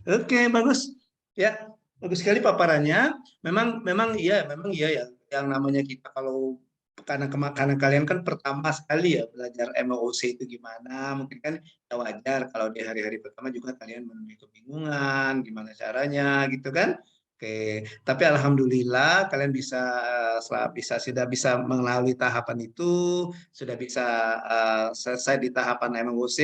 Oke, bagus. Ya, bagus sekali paparannya. Memang iya ya. Yang namanya kita kalau karena kalian kan pertama sekali ya belajar MOOC itu gimana, mungkin kan ya wajar kalau di hari-hari pertama juga kalian menemui kebingungan gimana caranya gitu kan. Oke, tapi alhamdulillah kalian sudah bisa melalui tahapan itu, sudah bisa selesai di tahapan MOOC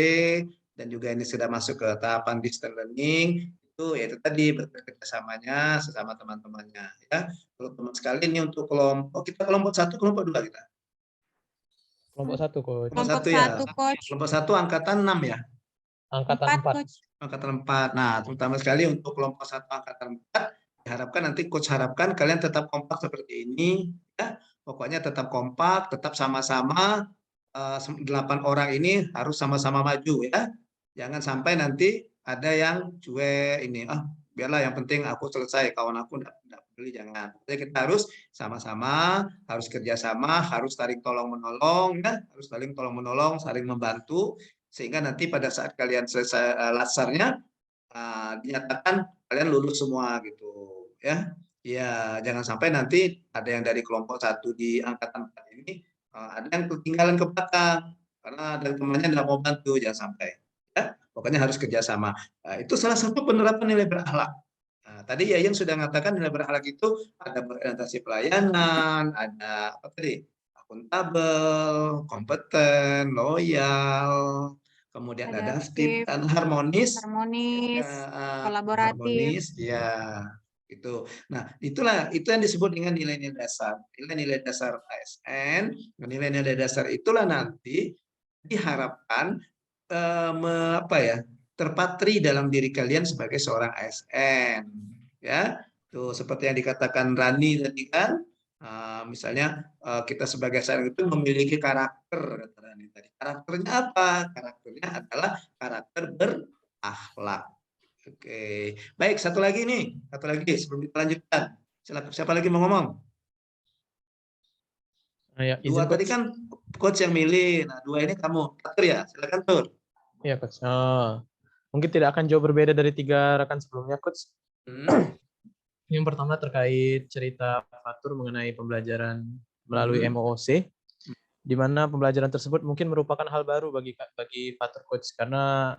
dan juga ini sudah masuk ke tahapan distance learning. Itu yaitu tadi bekerjasamanya sesama teman-temannya ya. Kalau teman sekalian ini untuk kelompok 1, kelompok 2 kita. Kelompok 1, Coach. Kelompok 1 ya. Kelompok 1 angkatan 6 ya. Angkatan 4. Angkatan 4. Nah, terutama sekali untuk kelompok 1 angkatan 4 diharapkan nanti Coach harapkan kalian tetap kompak seperti ini ya. Pokoknya tetap kompak, tetap sama-sama 8 orang ini harus sama-sama maju ya. Jangan sampai nanti ada yang cuek ini, biarlah yang penting aku selesai, kawan aku enggak peduli, jangan. Jadi kita harus sama-sama, harus kerjasama, harus saling tolong-menolong, ya, harus saling tolong-menolong, saling membantu, sehingga nanti pada saat kalian selesai lasarnya, dinyatakan kalian lulus semua gitu, ya. Ya, jangan sampai nanti ada yang dari kelompok 1 di angkatan 4 ini, ada yang ketinggalan ke belakang, karena ada temannya nggak mau bantu, jangan sampai. Ya, pokoknya harus kerjasama. Itu salah satu penerapan nilai berakhlak. Tadi Yayan sudah mengatakan nilai berakhlak itu ada berorientasi pelayanan, ada apa tadi? Akuntabel, kompeten, loyal, kemudian ada adaptif dan harmonis, kolaboratif. Ya, itu. Nah, itu yang disebut dengan nilai-nilai dasar. Nilai-nilai dasar ASN, nilai-nilai dasar itulah nanti diharapkan terpatri dalam diri kalian sebagai seorang ASN ya. Tuh seperti yang dikatakan Rani tadi kan, misalnya kita sebagai ASN itu memiliki karakter, kata Rani tadi. Karakternya apa? Karakternya adalah karakter berakhlak. Oke, baik, satu lagi sebelum kita lanjutkan. Siapa lagi mau ngomong? Dua tadi kan Coach yang milih, nah 2 ini kamu. Atur ya, silakan Tur. Iya, Coach. Mungkin tidak akan jauh berbeda dari 3 rekan sebelumnya, Coach. Yang pertama terkait cerita Fatur mengenai pembelajaran melalui MOOC, di mana pembelajaran tersebut mungkin merupakan hal baru bagi Fatur, Coach, karena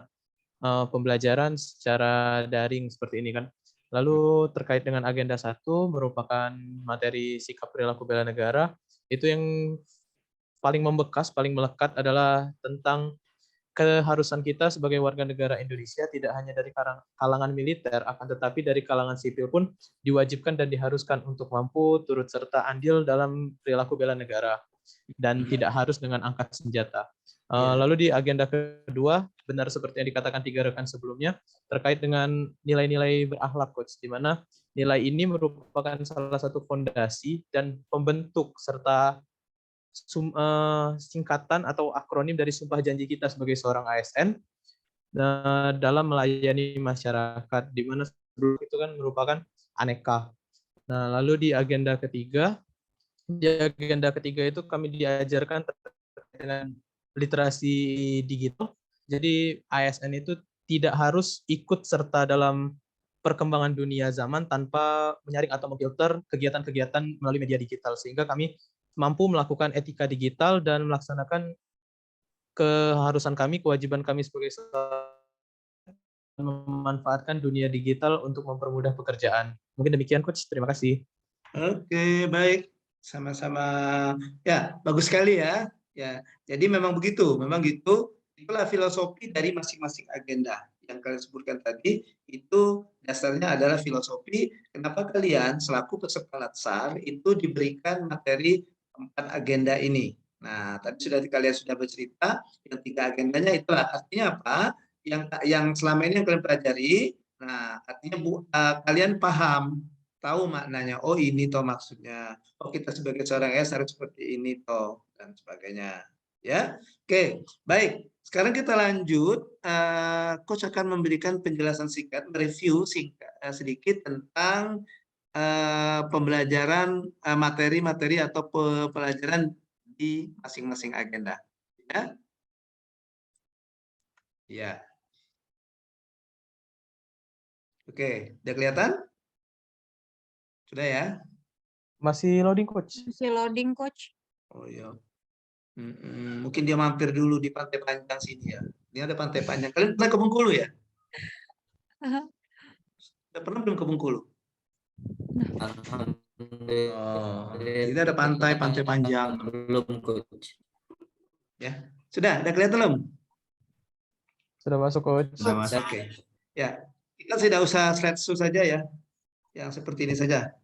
pembelajaran secara daring seperti ini kan. Lalu terkait dengan agenda 1 merupakan materi sikap perilaku bela negara, itu yang paling membekas, paling melekat adalah tentang keharusan kita sebagai warga negara Indonesia tidak hanya dari kalangan militer, akan tetapi dari kalangan sipil pun diwajibkan dan diharuskan untuk mampu turut serta andil dalam perilaku bela negara dan tidak harus dengan angkat senjata. Lalu di agenda kedua, benar seperti yang dikatakan 3 rekan sebelumnya, terkait dengan nilai-nilai berakhlak, Coach, di mana nilai ini merupakan salah satu fondasi dan pembentuk serta singkatan atau akronim dari sumpah janji kita sebagai seorang ASN dalam melayani masyarakat, di mana itu kan merupakan aneka. Nah, lalu di agenda ketiga itu kami diajarkan dengan literasi digital. Jadi ASN itu tidak harus ikut serta dalam perkembangan dunia zaman tanpa menyaring atau memfilter kegiatan-kegiatan melalui media digital, sehingga kami mampu melakukan etika digital dan melaksanakan keharusan kami, kewajiban kami sebagai memanfaatkan dunia digital untuk mempermudah pekerjaan. Mungkin demikian, Coach. Terima kasih. Oke, baik. Sama-sama. Ya, bagus sekali ya. Ya, jadi memang begitu. Memang gitu. Itulah filosofi dari masing-masing agenda yang kalian sebutkan tadi. Itu dasarnya adalah filosofi kenapa kalian selaku peserta Latsar itu diberikan materi 4 agenda ini. Nah, tadi kalian sudah bercerita yang 3 agendanya itulah artinya apa? Yang selama ini yang kalian pelajari. Nah, artinya kalian paham, tahu maknanya. Oh, ini toh maksudnya. Oh, kita sebagai seorang AS harus seperti ini toh dan sebagainya. Ya, oke, baik. Sekarang kita lanjut. Coach akan memberikan penjelasan singkat, mereview sedikit tentang pembelajaran materi-materi atau pelajaran di masing-masing agenda. Ya. Ya. Oke, udah kelihatan? Sudah ya? Masih loading, Coach. Masih loading, Coach. Oh iya. Mungkin dia mampir dulu di Pantai Panjang sini ya. Ini ada Pantai Panjang. Kalian pernah ke Bengkulu ya? Sudah pernah belum ke Bengkulu? Ini ada Pantai Panjang. Belum, Coach. Ya, sudah kelihatan belum? Sudah masuk, Coach. Sudah masuk. Oke. Ya, kita tidak usah slideshow saja ya. Yang seperti ini saja.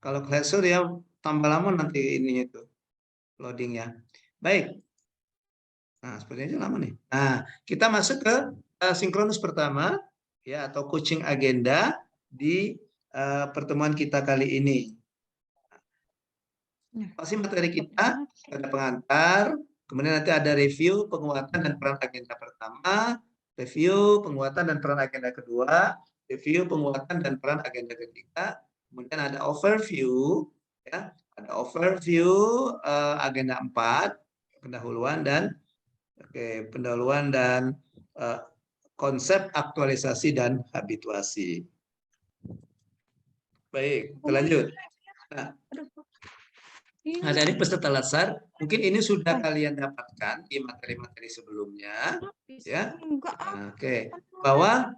Kalau slideshow dia tambah lama nanti ininya itu loadingnya. Baik. Nah, seperti ini lama nih. Nah, kita masuk ke sinkronus pertama ya, atau coaching agenda di pertemuan kita kali ini. Pasti materi kita ada pengantar, kemudian nanti ada review, penguatan dan peran agenda pertama, review, penguatan dan peran agenda kedua, review, penguatan dan peran agenda ketiga, kemudian ada overview ya, ada overview agenda 4, pendahuluan dan konsep aktualisasi dan habituasi. Baik, kita lanjut. Nah, dari peserta Latsar, mungkin ini sudah kalian dapatkan di materi-materi sebelumnya, ya. Oke, bahwa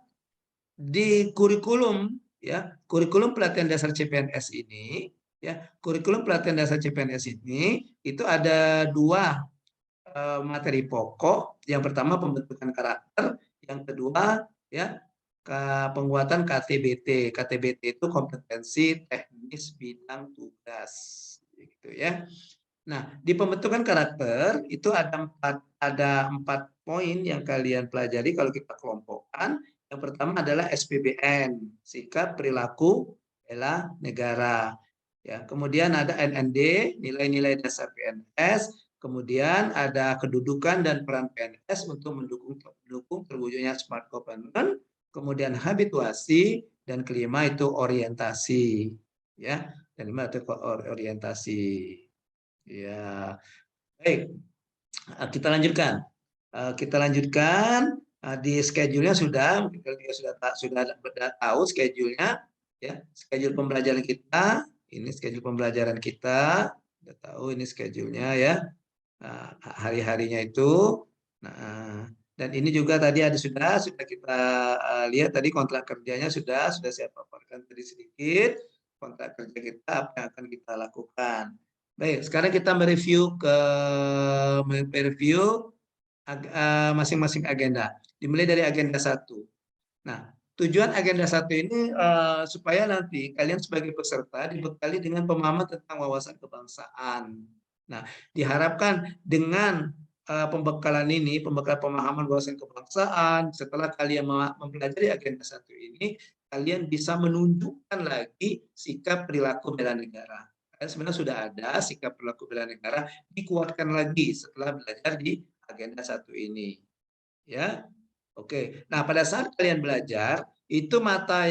di kurikulum, ya, kurikulum pelatihan dasar CPNS ini, ya, kurikulum pelatihan dasar CPNS ini itu ada 2 materi pokok. Yang pertama pembentukan karakter, yang kedua ya penguatan KTBT. KTBT itu kompetensi teknis bidang tugas, gitu ya. Nah, di pembentukan karakter itu ada 4 poin yang kalian pelajari kalau kita kelompokkan. Yang pertama adalah SPBN, sikap perilaku bela negara. Ya, kemudian ada NND, nilai-nilai dasar PNS. Kemudian ada kedudukan dan peran PNS untuk mendukung terwujudnya smart government. Kemudian habituasi, dan kelima itu orientasi. Ya, dan 5 itu orientasi. Ya, baik. Kita lanjutkan. Di schedule-nya sudah tahu schedule-nya. Ya, schedule pembelajaran kita. Ini schedule pembelajaran kita. Sudah tahu ini schedule-nya ya. Nah, hari-harinya itu. Nah, dan ini juga tadi sudah kita lihat tadi kontrak kerjanya sudah saya paparkan tadi sedikit kontrak kerja kita apa yang akan kita lakukan. Baik, sekarang kita mereview masing-masing agenda. Dimulai dari agenda 1. Nah, tujuan agenda 1 ini supaya nanti kalian sebagai peserta dibekali dengan pemahaman tentang wawasan kebangsaan. Nah, diharapkan dengan pembekalan ini, pembekalan pemahaman wawasan kebangsaan, setelah kalian mempelajari agenda 1 ini, kalian bisa menunjukkan lagi sikap perilaku bela negara. Sebenarnya sudah ada sikap perilaku bela negara, dikuatkan lagi setelah belajar di agenda 1 ini. Ya. Oke. Nah, pada saat kalian belajar, itu mata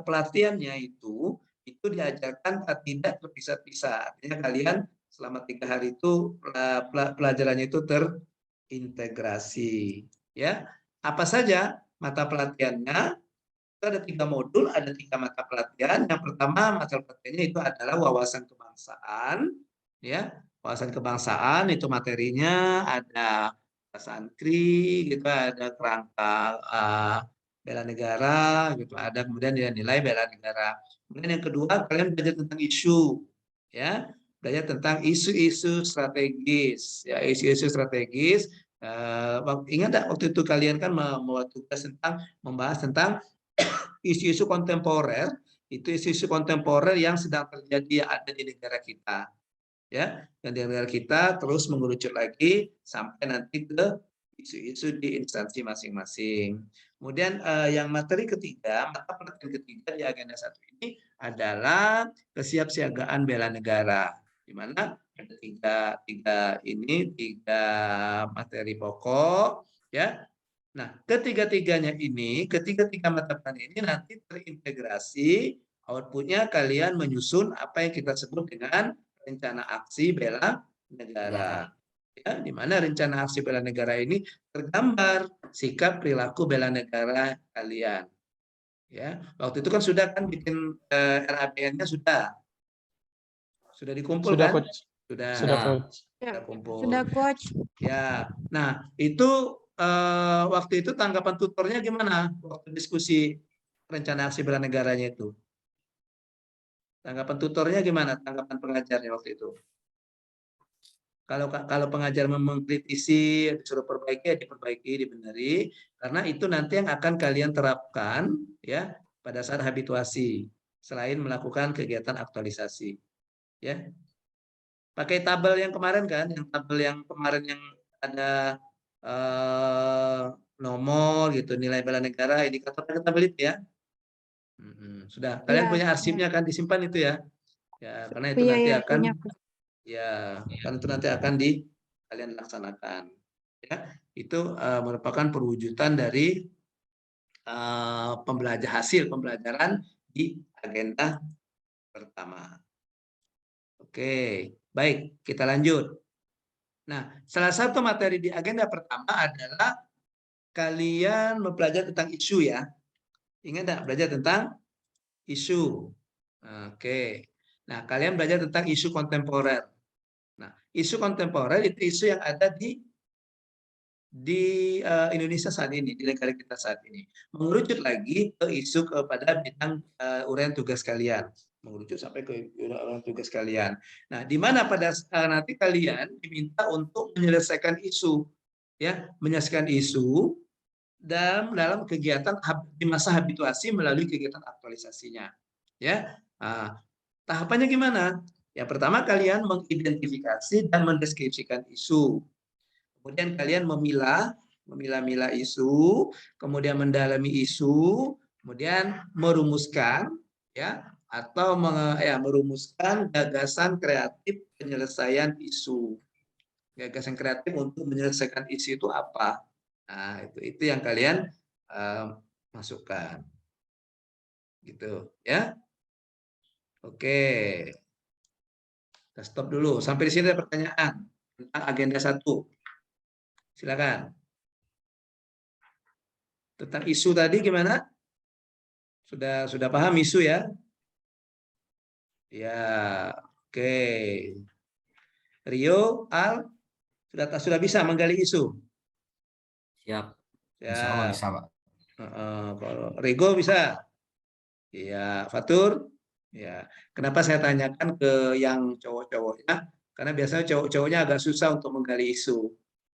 pelatihannya itu diajarkan tidak terpisah-pisah. Artinya kalian selama 3 hari itu pelajarannya itu terintegrasi. Ya. Apa saja mata pelatihannya? Itu ada 3 modul, ada 3 mata pelatihan. Yang pertama mata pelatihannya itu adalah wawasan kebangsaan, ya. Wawasan kebangsaan itu materinya ada sankri, gitu, ada kerangka bela negara, gitu, ada kemudian nilai-nilai bela negara. Kemudian yang kedua kalian belajar tentang isu, ya, belajar tentang isu-isu strategis, ya, isu-isu strategis. Ingat nggak waktu itu kalian kan membuat tugas tentang membahas tentang isu-isu kontemporer, itu isu-isu kontemporer yang sedang terjadi ada di negara kita, ya, dan di negara kita terus mengerucut lagi sampai nanti ke isu-isu di instansi masing-masing. Kemudian yang materi ketiga, mata pelatihan ketiga di agenda 1 ini adalah kesiapsiagaan bela negara, di mana ada tiga materi pokok, ya. Nah, ketiga mata pelajaran ini nanti terintegrasi, outputnya kalian menyusun apa yang kita sebut dengan rencana aksi bela negara. Ya, di mana rencana aksi bela negara ini tergambar sikap perilaku bela negara kalian. Ya, waktu itu kan sudah kan bikin RABN-nya sudah dikumpul Sudah, kan? Coach. Sudah Coach. kumpul. Sudah, Coach. Ya, nah itu waktu itu tanggapan tutornya gimana waktu diskusi rencana aksi bela negaranya itu? Tanggapan tutornya gimana? Tanggapan pengajarnya waktu itu? Kalau pengajar mengkritisi, disuruh perbaiki, ya diperbaiki, dibeneri, karena itu nanti yang akan kalian terapkan ya pada saat habituasi, selain melakukan kegiatan aktualisasi. Ya. Pakai tabel yang kemarin kan, yang tabel yang kemarin yang ada nomor gitu, nilai bela negara, indikator tabel itu ya. Sudah, kalian punya arsipnya kan, disimpan itu ya. Ya, karena itu nanti akan kan itu nanti akan kalian laksanakan. Ya, itu merupakan perwujudan dari hasil pembelajaran di agenda pertama. Oke, baik, kita lanjut. Nah, salah satu materi di agenda pertama adalah kalian mempelajari tentang isu ya. Ingat nggak belajar tentang isu? Oke. Nah, kalian belajar tentang isu kontemporer. Nah, isu kontemporer itu isu yang ada di Indonesia saat ini, di negara kita saat ini. Mengerucut lagi ke isu kepada bidang uraian tugas kalian. Mengerucut sampai ke uraian tugas kalian. Nah, di mana pada nanti kalian diminta untuk menyelesaikan isu, ya, menyelesaikan isu dalam kegiatan di masa habituasi melalui kegiatan aktualisasinya. Ya, tahapannya gimana? Yang pertama kalian mengidentifikasi dan mendeskripsikan isu. Kemudian kalian memilah isu, kemudian mendalami isu, kemudian merumuskan ya atau merumuskan gagasan kreatif penyelesaian isu. Gagasan kreatif untuk menyelesaikan isu itu apa? Nah, itu yang kalian masukkan. Gitu, ya. Oke. Kita stop dulu. Sampai di sini ada pertanyaan tentang agenda 1. Silakan. Tentang isu tadi gimana? Sudah paham isu ya? Ya, oke. Rio, Al, sudah bisa menggali isu? Siap. Ya. Bisa, Pak. Kalau Rigo bisa? Ya, Fatur? Ya. Kenapa saya tanyakan ke yang cowok-cowoknya? Karena biasanya cowok-cowoknya agak susah untuk menggali isu.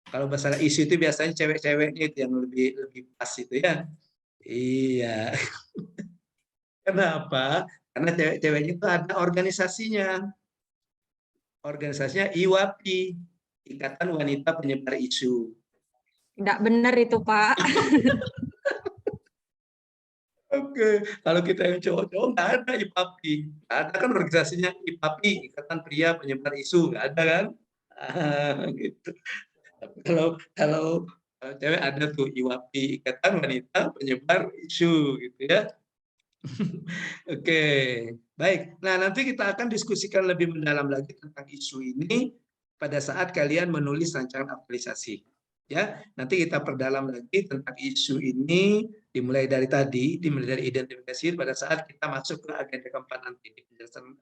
Kalau masalah isu itu biasanya cewek-ceweknya itu yang lebih pas itu ya. Iya. Kenapa? Karena cewek-ceweknya itu ada organisasinya. Organisasinya IWAPI, Ikatan Wanita Penyebar Isu. Nggak benar itu, Pak. Oke, kalau kita yang cowok-cowok nggak ada IPAPI. Nggak ada kan organisasinya IPAPI, Ikatan Pria Penyebar Isu. Nggak ada kan? Gitu. Kalau cewek ada tuh IWAPI, Ikatan Wanita Penyebar Isu, gitu ya. Oke, baik. Nah, nanti kita akan diskusikan lebih mendalam lagi tentang isu ini pada saat kalian menulis rancangan aktualisasi. Ya, nanti kita perdalam lagi tentang isu ini dimulai dari identifikasi pada saat kita masuk ke agenda keempat nanti di penjelasan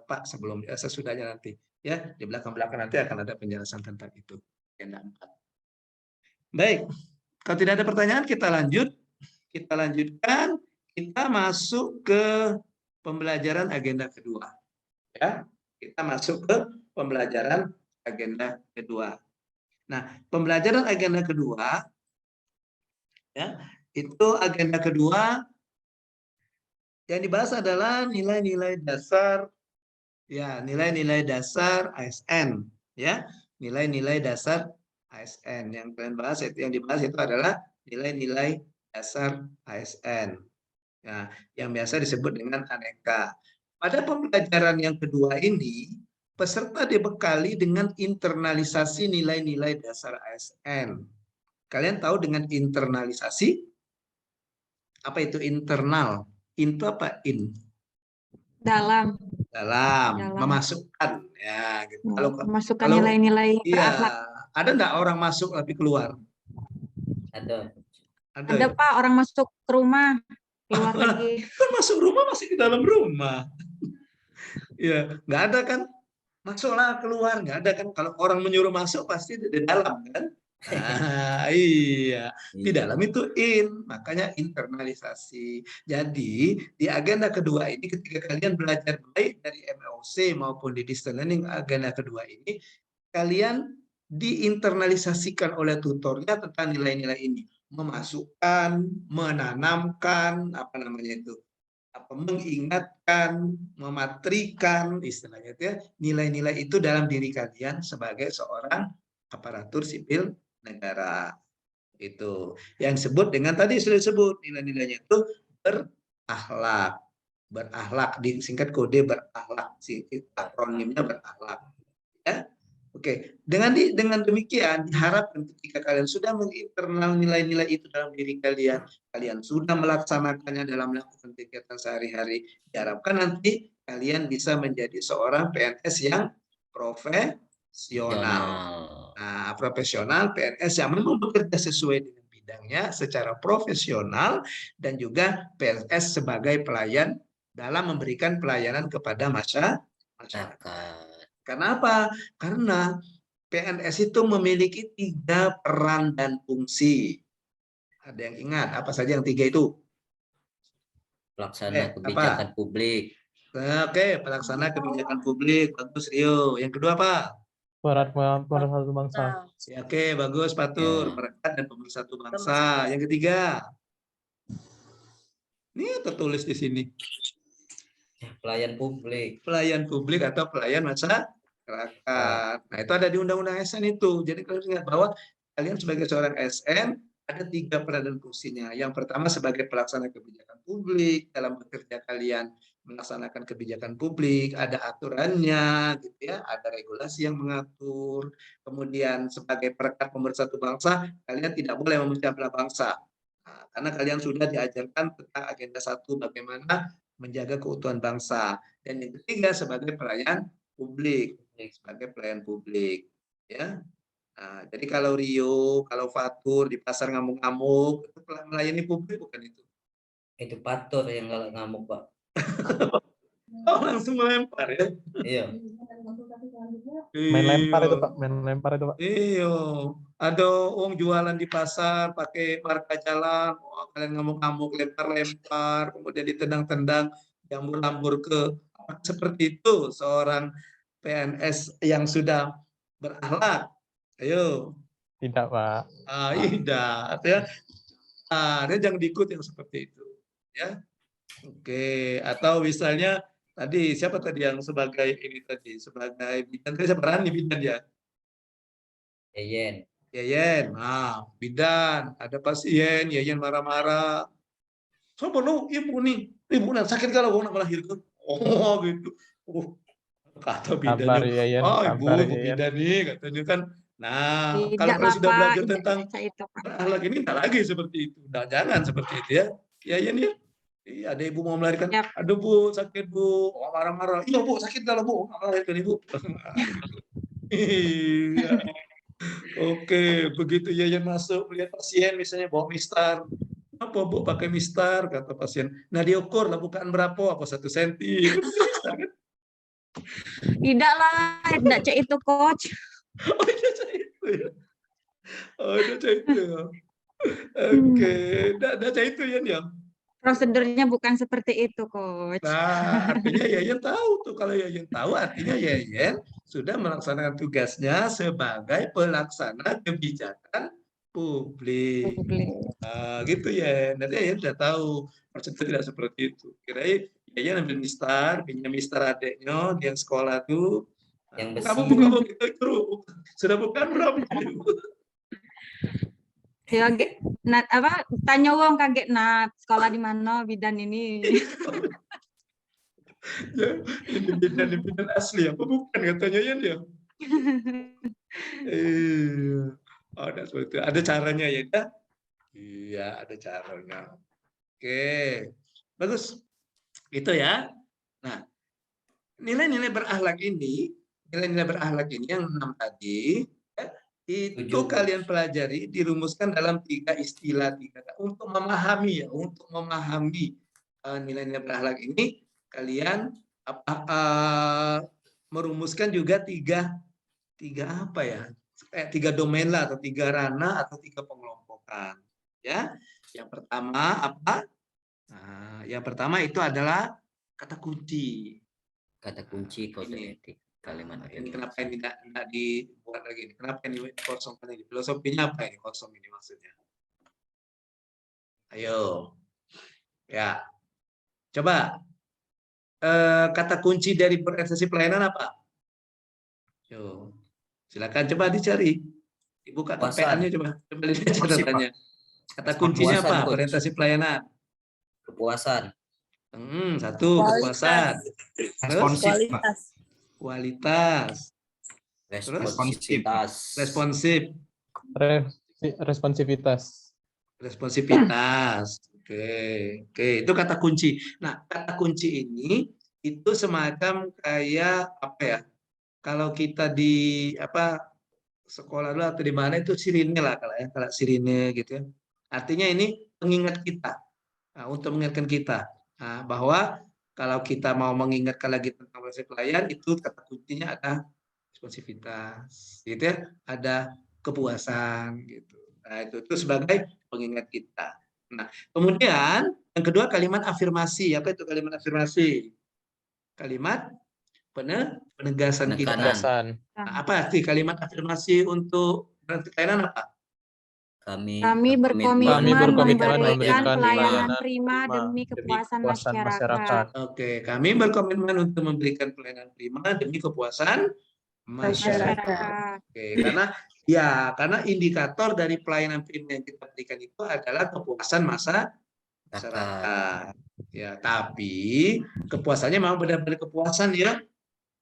Pak sebelum sesudahnya nanti. Ya, di belakang-belakang nanti akan ada penjelasan tentang itu. Agenda 4. Baik, kalau tidak ada pertanyaan kita lanjut. Kita lanjutkan, kita masuk ke pembelajaran agenda kedua. Ya, kita masuk ke pembelajaran agenda kedua. Nah, pembelajaran agenda kedua, ya, itu agenda kedua yang dibahas adalah nilai-nilai dasar, ya, nilai-nilai dasar ASN, ya, nilai-nilai dasar ASN yang kalian bahas itu yang dibahas itu adalah nilai-nilai dasar ASN, ya, yang biasa disebut dengan aneka. Pada pembelajaran yang kedua ini, peserta dibekali dengan internalisasi nilai-nilai dasar ASN. Kalian tahu dengan internalisasi? Apa itu internal? Itu apa in? Dalam. Memasukkan. Ya, gitu. Memasukkan nilai-nilai berakhlak. Ada enggak orang masuk tapi keluar? Ada. Ada ya? Pak, orang masuk ke rumah, keluar lagi. Kan masuk rumah masih di dalam rumah. Ya, nggak ada kan? Masuklah keluar, nggak ada kan? Kalau orang menyuruh masuk pasti di dalam kan? Nah, iya, di dalam itu in, makanya internalisasi. Jadi di agenda kedua ini ketika kalian belajar baik dari MOC maupun di distance learning agenda kedua ini, kalian diinternalisasikan oleh tutornya tentang nilai-nilai ini, memasukkan, menanamkan, apa namanya itu, mengingatkan, mematrikan, istilahnya itu ya, nilai-nilai itu dalam diri kalian sebagai seorang aparatur sipil negara. Itu yang disebut dengan tadi sudah disebut nilai-nilainya itu berakhlak. Berakhlak disingkat kode berakhlak, akronimnya berakhlak. Ya. Oke, dengan demikian diharapkan ketika kalian sudah menginternal nilai-nilai itu dalam diri kalian, kalian sudah melaksanakannya dalam melakukan kegiatan sehari-hari, diharapkan nanti kalian bisa menjadi seorang PNS yang profesional. Nah, profesional PNS yang memang bekerja sesuai dengan bidangnya secara profesional dan juga PNS sebagai pelayan dalam memberikan pelayanan kepada masyarakat. Kenapa? Karena PNS itu memiliki 3 peran dan fungsi. Ada yang ingat apa saja yang 3 itu? Pelaksana kebijakan publik. Oke, pelaksana kebijakan publik. Bagus, Rio. Yang kedua apa? Pemersatu bangsa. Oke, bagus, Patur. Perekat dan pemersatu bangsa. Yang ketiga? Ini tertulis di sini. Pelayan publik. Pelayan publik atau pelayan masyarakat. Nah, itu ada di Undang-Undang ASN itu. Jadi kalian ingat bahwa kalian sebagai seorang ASN ada 3 peran dan fungsinya. Yang pertama sebagai pelaksana kebijakan publik, dalam bekerja kalian melaksanakan kebijakan publik, ada aturannya, gitu ya, ada regulasi yang mengatur. Kemudian sebagai perekat pemersatu bangsa, kalian tidak boleh memecah belah bangsa. Nah, karena kalian sudah diajarkan tentang agenda 1 bagaimana menjaga keutuhan bangsa. Dan yang ketiga sebagai pelayan publik, sebagai pelayan publik, ya. Nah, jadi kalau Rio, kalau Fatur di pasar ngamuk-ngamuk, itu melayani publik bukan itu? Itu Fatur yang kalau ngamuk, Pak. Oh, langsung melempar ya? Iya. Main lempar itu Pak, main lempar itu Pak. Iya, ada orang jualan di pasar pakai marka jalan, kalian ngamuk-ngamuk, lempar-lempar, kemudian ditendang-tendang, jambur-lambur ke seperti itu seorang PNS yang sudah berakhlak. Ayo, Tidak, Pak. Tidak. Artinya jangan diikut yang seperti itu. Ya. Oke. Atau misalnya tadi siapa tadi yang sebagai ini tadi sebagai bidan tadi siapa Rani bidan ya? Yeyen. Yeyen. Nah, bidan ada pasien Yeyen marah-marah. Sopo lu ibu nih, ibu nak sakit kalau nak melahirkan. Oh gitu. Kata Sabar, bidannya, Yayan. ibu Sabar, bidan Yayan. nih katanya kan. Nah, kalau Tidak kalian lah sudah Pak, belajar tidak tentang baca itu Pak. akhlak ini tak lagi seperti itu. Nah, jangan seperti itu ya. Yayan ya. Iya, ada ibu mau melahirkan. Yap. Aduh Bu, sakit Bu. Oh, marah-marah. Iya Bu, sakit kalau Bu. Nggak melahirkan ibu. Iya. Oke, begitu Yayan masuk melihat pasien misalnya bawa mistar. Apa Bu pakai mistar? Kata pasien. Nah diukur lah bukan berapa, apa 1 senti. Mistar kan? Tidak lah, tidak cek itu coach. Oh iya cek itu ya. Oh iya cek itu ya. Oke, tidak cek itu ya. Prosedurnya bukan seperti itu coach. Nah, artinya Yayan tahu tuh. Kalau Yayan tahu, artinya Yayan sudah melaksanakan tugasnya sebagai pelaksana kebijakan publik. Gitu ya. Nanti Yayan sudah tahu. Prosedur tidak seperti itu. Kirain Yayan ambil mistar, pinjam mistar adeknya di yang sekolah tuh. Yang besi. Kamu buka itu. Sudah bukan berapa? Ya, tanya uang kaget sekolah di mana bidan ini. Ya, ini bidan asli apa bukan katanya ya. Ada seperti itu. Ada caranya ya. Iya, ada caranya. Oke. Bagus. Itu ya. Nah, nilai-nilai berakhlak ini yang 6 tadi itu kalian pelajari dirumuskan dalam 3 istilah untuk memahami nilai-nilai berakhlak ini kalian merumuskan juga 3 domain lah atau 3 ranah atau 3 pengelompokan ya. Yang pertama apa? Nah, yang pertama itu adalah kata kunci kode etik. Kalimat ini kenapa ini tidak dibuat lagi ini? Kenapa ini kosongkan ini? Filosofinya apa ini kosong ini maksudnya? Ayo, ya, coba kata kunci dari berorganisasi pelayanan apa? Yo, silakan coba dicari, dibuka TPA-nya coba lihat catatannya. Kata kuncinya apa? Berorientasi pelayanan. Kepuasan. 1 kepuasan. Terus kualitas. Responsivitas. Oke, itu kata kunci. Nah, kata kunci ini itu semacam kayak apa ya? Kalau kita di sekolah dulu atau di mana itu sirine lah kalau sirine gitu ya. Artinya ini pengingat kita. Nah, untuk mengingatkan kita bahwa kalau kita mau mengingatkan lagi tentang proses pelayan itu kata kuncinya ada responsivitas, gitu ya, ada kepuasan, gitu. Nah itu sebagai pengingat kita. Nah kemudian yang kedua kalimat afirmasi. Apa itu kalimat afirmasi? Kalimat penegasan kita. Nah, apa sih kalimat afirmasi untuk pelayanan apa? Kami berkomitmen memberikan pelayanan prima demi kepuasan masyarakat. Oke, kami berkomitmen untuk memberikan pelayanan prima demi kepuasan masyarakat. Oke, karena indikator dari pelayanan prima yang kita berikan itu adalah kepuasan masyarakat. Ya, tapi kepuasannya memang benar-benar kepuasan ya.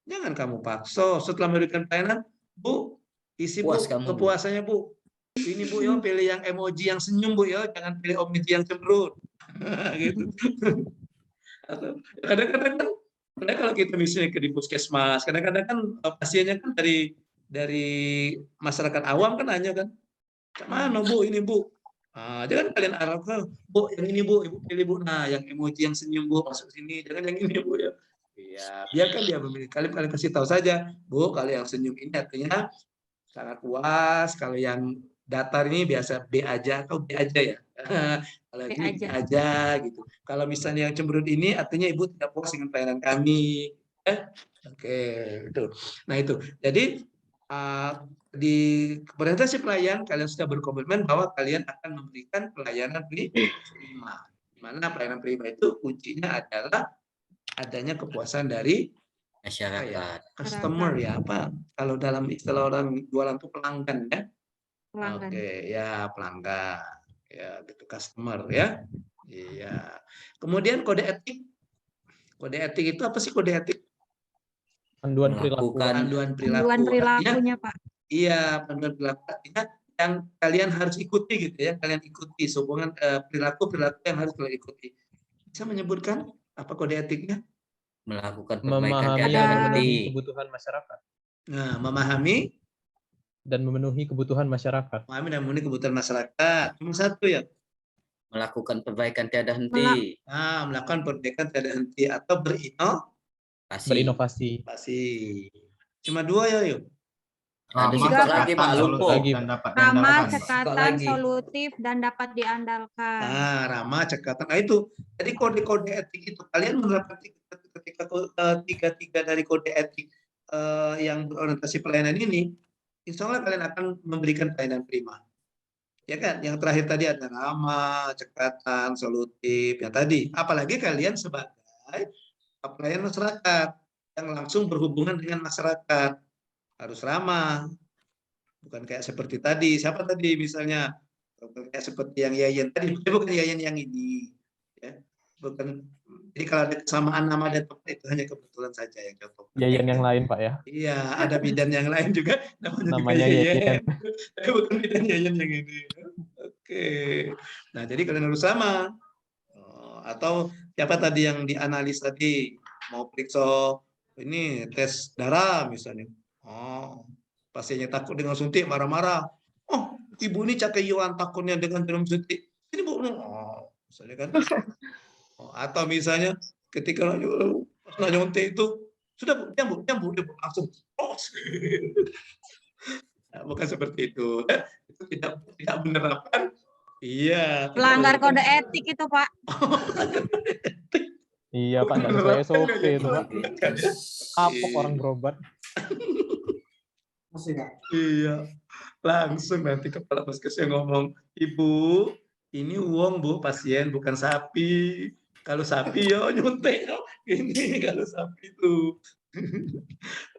Jangan kamu paksa setelah memberikan pelayanan, Bu, isi Bu, kepuasannya Bu. Ini Bu ya, pilih yang emoji yang senyum Bu ya, jangan pilih emoji yang cemberut. Gitu. Kadang-kadang kan kalau kita misalnya ke di puskesmas, kadang-kadang kan pasiennya kan dari masyarakat awam kan hanya kan, mana Bu ini Bu. Jangan kalian arahkan, Bu yang ini Bu, Ibu pilih Bu. Nah, yang emoji yang senyum Bu masuk sini, jangan yang ini Bu ya. Iya, biarkan dia memilih. Kalian kasih tahu saja, Bu, kalau yang senyum ini artinya sangat puas, kalau yang datar ini biasa B aja atau B aja ya. Kalau ini B aja gitu. Kalau misalnya yang cemberut ini artinya Ibu tidak puas dengan pelayanan kami. Oke, itu. Nah itu. Jadi di orientasi pelayan kalian sudah berkomitmen bahwa kalian akan memberikan pelayanan prima. Di mana pelayanan prima itu kuncinya adalah adanya kepuasan dari Masyarakat. customer ya, apa kalau dalam istilah orang jualan itu pelanggan ya. Pelanggan. Oke, ya pelanggan. Ya, gitu customer ya. Iya. Kemudian kode etik. Kode etik itu apa sih kode etik? Panduan perilaku. Panduan Panduan perilakunya, Pak. Iya, panduan perilaku artinya yang kalian harus ikuti gitu ya, kalian ikuti sehubungan perilaku yang harus kalian ikuti. Bisa menyebutkan apa kode etiknya? Melakukan perbaikan Memahami tiada dan memenuhi henti. kebutuhan masyarakat. Nah, memahami dan memenuhi kebutuhan masyarakat. Memahami dan memenuhi kebutuhan masyarakat. Cuma satu ya. Melakukan perbaikan tiada henti. Melakukan perbaikan tiada henti atau berinovasi. Cuma dua ya, yuk. Ada sifat lagi Pak, lupa. Ramah, cekatan, solutif, dan dapat diandalkan. Ramah, cekatan. Nah itu. Jadi kode-kode etik itu kalian menerapkan tiga dari kode etik yang berorientasi pelayanan ini, insya Allah kalian akan memberikan pelayanan prima. Ya kan? Yang terakhir tadi ada ramah, cekatan, solutif. Yang tadi. Apalagi kalian sebagai pelayan masyarakat yang langsung berhubungan dengan masyarakat. Harus ramah, bukan kayak seperti tadi. Siapa tadi misalnya? Kayak seperti yang Yayan tadi, bukan Yayan yang ini. Ya. Bukan. Jadi kalau ada kesamaan nama dan tempat itu hanya kebetulan saja yang contoh. Yayan yang lain, Pak ya? Iya, ada bidan yang lain juga namanya Yayan. Tapi bukan bidan Yayan yang ini. Oke. Nah, jadi kalian harus sama. Atau siapa tadi yang dianalis tadi mau periksa ini tes darah misalnya. Pasiennya takut dengan suntik, marah-marah. Ibu ini cakeyuan takutnya dengan jarum suntik. Ini Bu. Misalnya kan. Atau misalnya ketika nyontek itu sudah Bu, langsung. Nah, bukan seperti itu. Itu tidak menerapkan. Iya. Pelanggar kode etik itu, Pak. Iya, Pak, nggak sesuai SOP itu, Pak. Kapok orang berobat. Iya, langsung nanti kepala puskesmas ngomong, Ibu, ini uang Bu, pasien bukan sapi. Kalau sapi ya nyuntik, ini kalau sapi itu.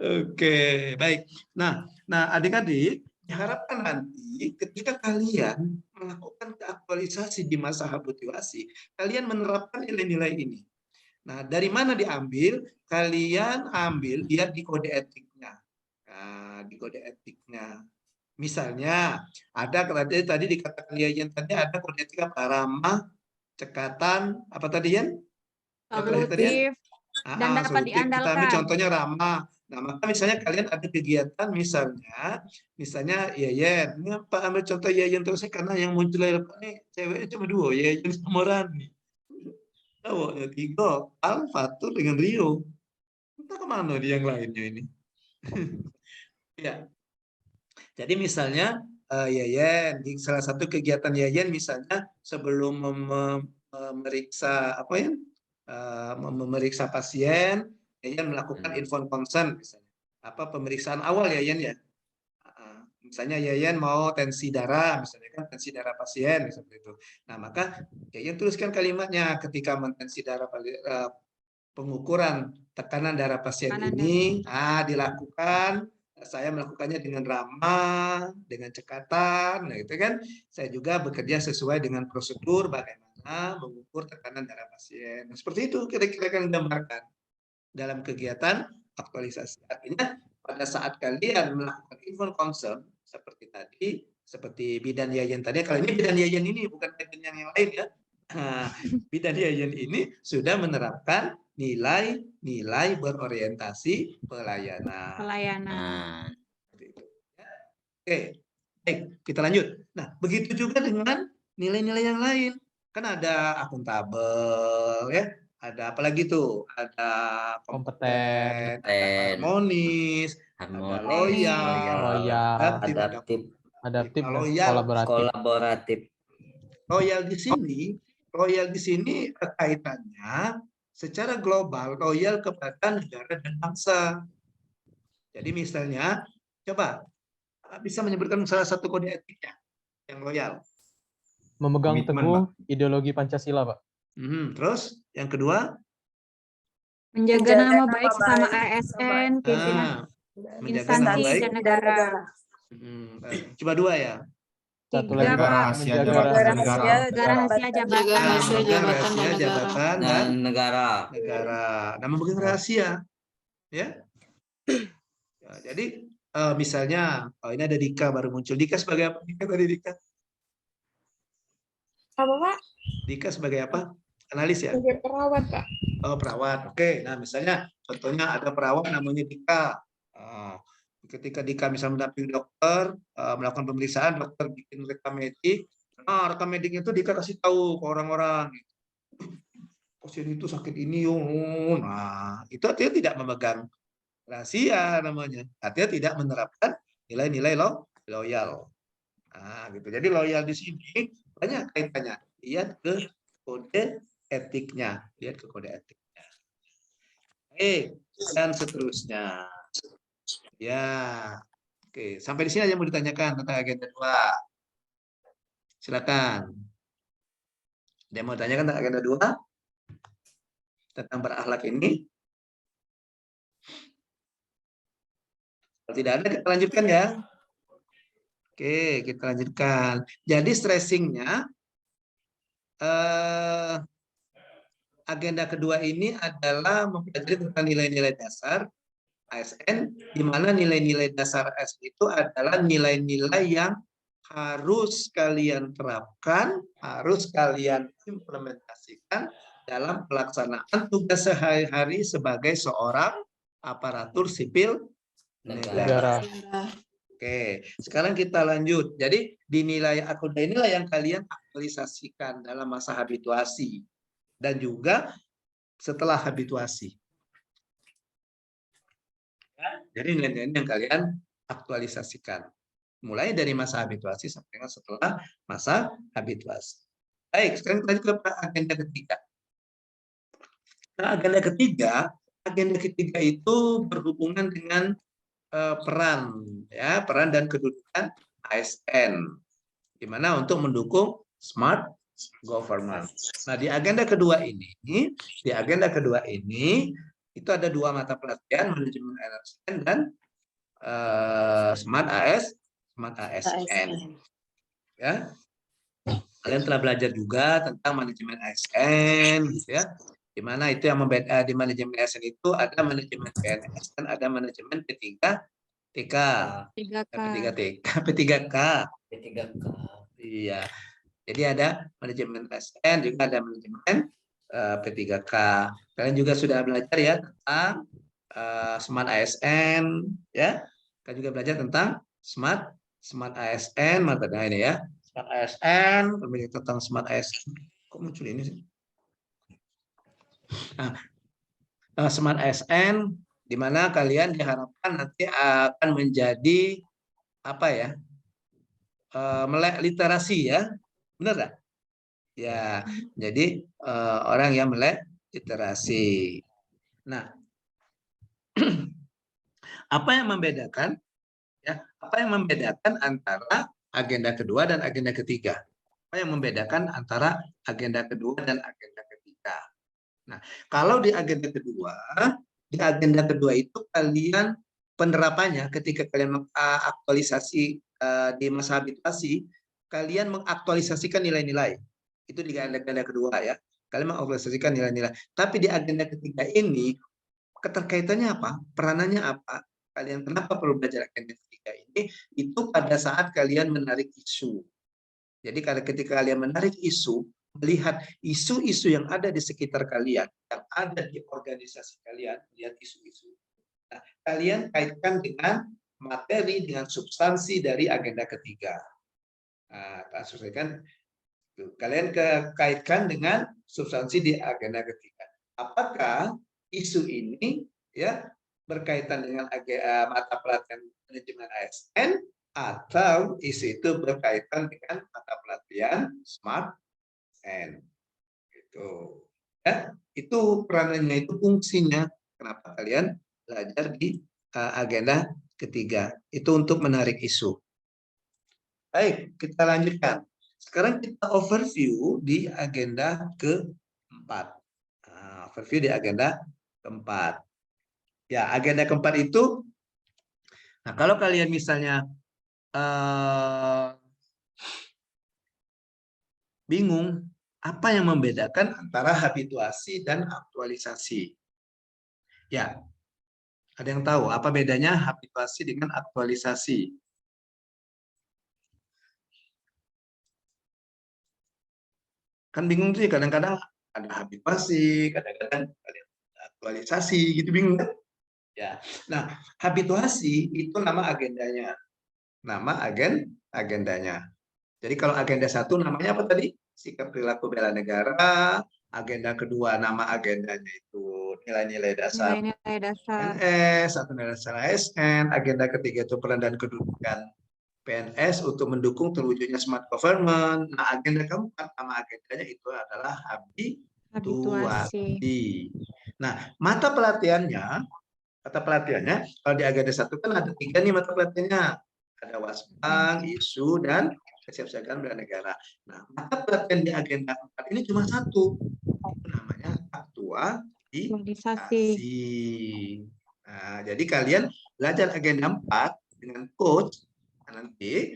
Oke, baik. Nah, adik-adik diharapkan nanti ketika kalian melakukan aktualisasi di masa habituasi, kalian menerapkan nilai-nilai ini. Nah, dari mana diambil? Kalian ambil lihat di kode etiknya. Di kode etiknya. Misalnya, ada tadi dikatakan Yayan tadi ada kode etik apa? Ramah, cekatan, apa tadi Yan? Solutif, dan dapat diandalkan. Kita ambil contohnya ramah. Nah, maka misalnya kalian ada kegiatan misalnya Yayan. Ini apa ambil contoh Yayan terusnya karena yang muncul air ini ceweknya cuma dua, Yayan sama Rani. Cowoknya 3, Al, Fatur dengan Rio. Entah kemana dia yang lainnya ini. Ya. Jadi misalnya Yayan di salah satu kegiatan Yayan misalnya sebelum memeriksa memeriksa pasien, Yayan melakukan informed consent misalnya. Pemeriksaan awal Yayan ya. Misalnya Yayan mau tensi darah, misalnya kan tensi darah pasien seperti itu. Nah, maka Yayan tuliskan kalimatnya ketika mentensi darah pengukuran tekanan darah pasien ini dilakukan. Saya melakukannya dengan ramah, dengan cekatan, nah itu kan. Saya juga bekerja sesuai dengan prosedur bagaimana mengukur tekanan darah pasien. Nah, seperti itu kira-kira kan gambarkan dalam kegiatan aktualisasi. Artinya pada saat kalian melakukan informed consent seperti tadi, seperti bidan Yayan tadi. Kalau ini bidan Yayan ini bukan bidan yang lain ya. Bidan Yayan ini sudah menerapkan nilai-nilai berorientasi pelayanan. Oke, baik, kita lanjut. Nah, begitu juga dengan nilai-nilai yang lain. Kan ada akuntabel, ya. Ada apa lagi tuh? Ada kompeten, ada harmonis, ada loyal, adaptif, kolaboratif. Loyal di sini kaitannya secara global loyal kepada negara dan bangsa. Jadi misalnya Coba bisa menyebutkan salah satu kode etiknya yang loyal. Memegang Komitmen, teguh Pak. ideologi Pancasila, Pak. Terus yang kedua, Menjaga nama baik sesama ASN, pimpinan menjaga nama instansi baik. dan negara. Coba dua ya. Satu Tiga, lagi, Menjaga Pak. rahasia Menjaga jabatan rahasia negara. Negara rahasia Jaga jabatan. rahasia Memegang jabatan rahasia dan negara. jabatan Dan negara. Nah, memegang rahasia, ya. Ya, jadi misalnya, ini ada Dika baru muncul. Dika sebagai apa? Dika tadi Dika. Apa, Pak? Dika sebagai apa? Analis ya? Sebagai perawat, Pak. Oh, perawat. Oke. Nah, misalnya contohnya ada perawat namanya Dika. Ketika Dika misalnya mendampingi dokter, melakukan pemeriksaan, dokter bikin rekam medik. Nah, rekam mediknya itu Dika kasih tahu ke orang-orang. Pasien itu sakit ini, nah itu artinya tidak memegang rahasia namanya. Artinya tidak menerapkan nilai-nilai loyal. Nah, gitu. Jadi loyal di sini banyak kaitannya. Lihat ke kode etiknya. Lihat ke kode etiknya. Dan seterusnya. Ya. Oke, sampai di sini aja mau ditanyakan tentang agenda 2. Silakan. Dia mau tanyakan tentang agenda 2? Tentang berakhlak ini. Kalau tidak ada, kita lanjutkan ya. Oke, kita lanjutkan. Jadi stressingnya, agenda kedua ini adalah mempelajari tentang nilai-nilai dasar ASN, di mana nilai-nilai dasar ASN itu adalah nilai-nilai yang harus kalian terapkan, harus kalian implementasikan dalam pelaksanaan tugas sehari-hari sebagai seorang aparatur sipil negara. Oke, sekarang kita lanjut. Jadi di nilai akunda inilah yang kalian aktualisasikan dalam masa habituasi dan juga setelah habituasi. Jadi nilai-nilai yang kalian aktualisasikan mulai dari masa habituasi sampai setelah masa habituasi. Baik, sekarang kita lanjut ke agenda ketiga. Nah, agenda ketiga itu berhubungan dengan peran dan kedudukan ASN, di mana untuk mendukung smart governance. Nah, di agenda kedua ini itu ada 2 mata pelajaran, manajemen ASN dan smart ASN. Ya, kalian telah belajar juga tentang manajemen ASN, gitu ya. Di mana itu yang membeda di manajemen ASN itu ada manajemen PNS dan ada manajemen P3K. Iya. Jadi ada manajemen ASN, juga ada manajemen P3K. Kalian juga sudah belajar ya tentang smart ASN, ya. Kalian juga belajar tentang smart ASN, matanya ini ya. Smart ASN, tentang smart ASN. Kok muncul ini sih? Nah, smart ASN, di mana kalian diharapkan nanti akan menjadi apa ya? Melek literasi ya, benar nggak? Ya, jadi orang yang melek literasi. Nah, apa yang membedakan? Ya, apa yang membedakan antara agenda kedua dan agenda ketiga? Apa yang membedakan antara agenda kedua dan agenda ketiga? Nah, kalau di agenda kedua itu kalian penerapannya ketika kalian mengaktualisasi di masa habituasi, kalian mengaktualisasikan nilai-nilai. Itu di agenda kedua ya. Kalian mengaktualisasikan nilai-nilai. Tapi di agenda ketiga ini keterkaitannya apa? Peranannya apa? Kalian kenapa perlu belajar agenda ketiga ini? Itu pada saat kalian menarik isu. Jadi ketika kalian menarik isu, melihat isu-isu yang ada di sekitar kalian, yang ada di organisasi kalian, lihat isu-isu. Nah, kalian kaitkan dengan materi, dengan substansi dari agenda ketiga. Nah, kalian kaitkan dengan substansi di agenda ketiga. Apakah isu ini ya berkaitan dengan mata pelajaran manajemen ASN atau isu itu berkaitan dengan mata pelatihan smart ASN? Gitu. Ya, itu peranannya, itu fungsinya kenapa kalian belajar di agenda ketiga. Itu untuk menarik isu. Baik, kita lanjutkan. Sekarang kita overview di agenda keempat. Nah, overview di agenda keempat. Ya, agenda keempat itu, nah kalau kalian misalnya bingung, apa yang membedakan antara habituasi dan aktualisasi? Ya, ada yang tahu apa bedanya habituasi dengan aktualisasi? Kan bingung sih, kadang-kadang ada habituasi, kadang-kadang ada aktualisasi, gitu bingung kan? Ya, nah habituasi itu nama agendanya, agendanya. Jadi kalau agenda 1 namanya apa tadi? Sikap perilaku bela negara. Agenda kedua nama agendanya itu nilai-nilai dasar PNS atau nilai dasar ASN. Agenda ketiga itu peran dan kedudukan PNS untuk mendukung terwujudnya smart government. Nah, agenda keempat nama agendanya itu adalah habituasi. Nah, mata pelatihannya kalau di agenda 1 kan ada 3 nih mata pelatihannya. Ada Wasbang, isu, dan kesiapsiagaan bela negara. Nah, mata pelatihan di agenda 4 ini cuma 1. Namanya aktualisasi. Nah, jadi kalian belajar agenda 4 dengan coach nanti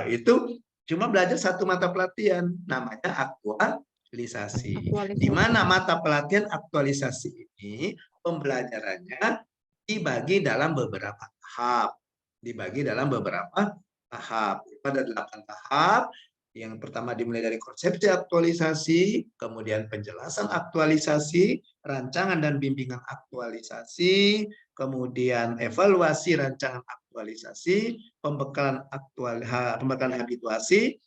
itu cuma belajar 1 mata pelatihan namanya aktualisasi. Di mana mata pelatihan aktualisasi ini pembelajarannya dibagi dalam beberapa tahap. Itu ada 8 tahap. Yang pertama dimulai dari konsepsi aktualisasi, kemudian penjelasan aktualisasi, rancangan dan bimbingan aktualisasi, kemudian evaluasi rancangan aktualisasi, pembekalan habituasi,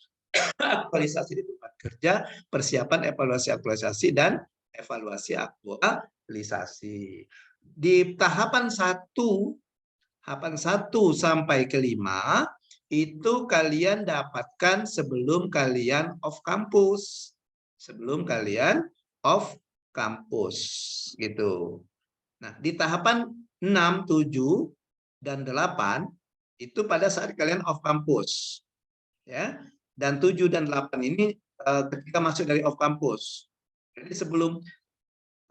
aktualisasi di tempat kerja, persiapan evaluasi aktualisasi, dan evaluasi aktualisasi. Di tahapan 1 sampai ke 5 itu kalian dapatkan sebelum kalian off campus. Gitu. Nah, di tahapan 6, 7, dan 8 itu pada saat kalian off campus. Ya. Dan 7 dan 8 ini ketika masuk dari off campus. Jadi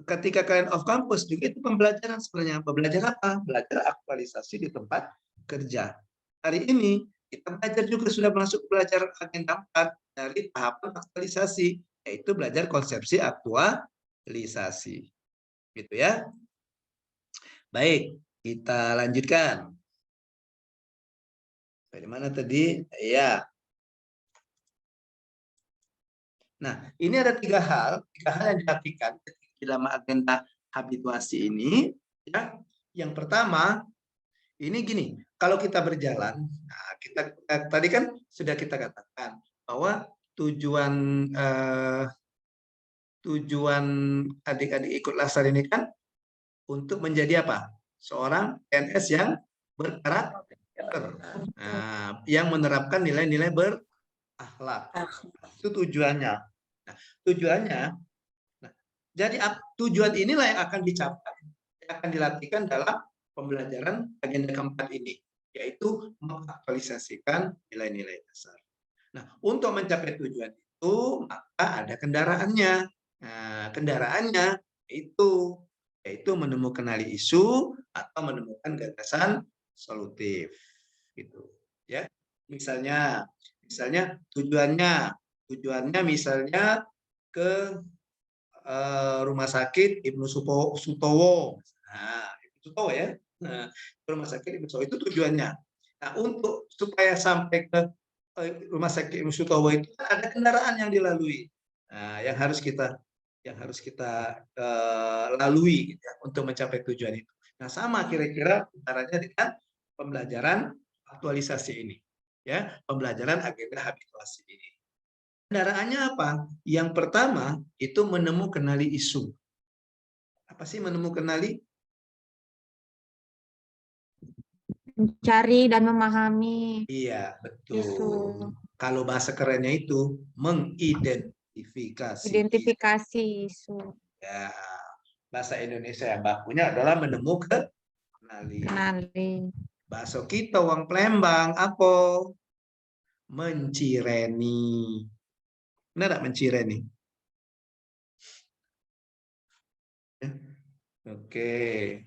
ketika kalian off campus juga itu pembelajaran sebenarnya. Belajar apa? Belajar aktualisasi di tempat kerja. Hari ini kita belajar juga sudah masuk belajar agenda 4 dari tahapan aktualisasi, yaitu belajar konsepsi aktualisasi. Gitu ya. Baik, kita lanjutkan. Dari mana tadi? Ya. Nah, ini ada 3 hal yang diperhatikan di dalam agenda habituasi ini. Ya. Yang pertama, ini gini, kalau kita berjalan, nah tadi kan sudah kita katakan bahwa tujuan adik-adik ikut laser ini kan untuk menjadi apa? Seorang PNS yang berkarakter, yang menerapkan nilai-nilai berakhlak. Itu tujuannya. Nah, jadi tujuan inilah yang akan dicapai, yang akan dilatihkan dalam pembelajaran agenda keempat ini, yaitu mengaktualisasikan nilai-nilai dasar. Nah, untuk mencapai tujuan itu, maka ada kendaraannya. Nah, kendaraannya yaitu menemukan isu atau menemukan gagasan solutif. Gitu. Ya, misalnya tujuannya misalnya ke Rumah Sakit Ibnu Sutowo. Nah, Sutowo ya. Nah, Rumah Sakit Ibnu Sutowo itu tujuannya. Nah, untuk supaya sampai ke Rumah Sakit Ibnu Sutowo itu kan ada kendaraan yang dilalui. Nah, yang harus kita lalui gitu ya, untuk mencapai tujuan itu. Nah, sama kira-kira caranya dengan pembelajaran aktualisasi ini. Ya, pembelajaran agenda habituasi ini. Kendaraannya apa? Yang pertama itu menemukan isu. Apa sih menemukan? Mencari dan memahami. Iya, betul. Isu. Kalau bahasa kerennya itu mengidentifikasi isu. Ya, bahasa Indonesia yang bakunya adalah menemukan. Bakso kita wong Palembang apa? Mencireni. Benar tak mencireni? Ya. Oke.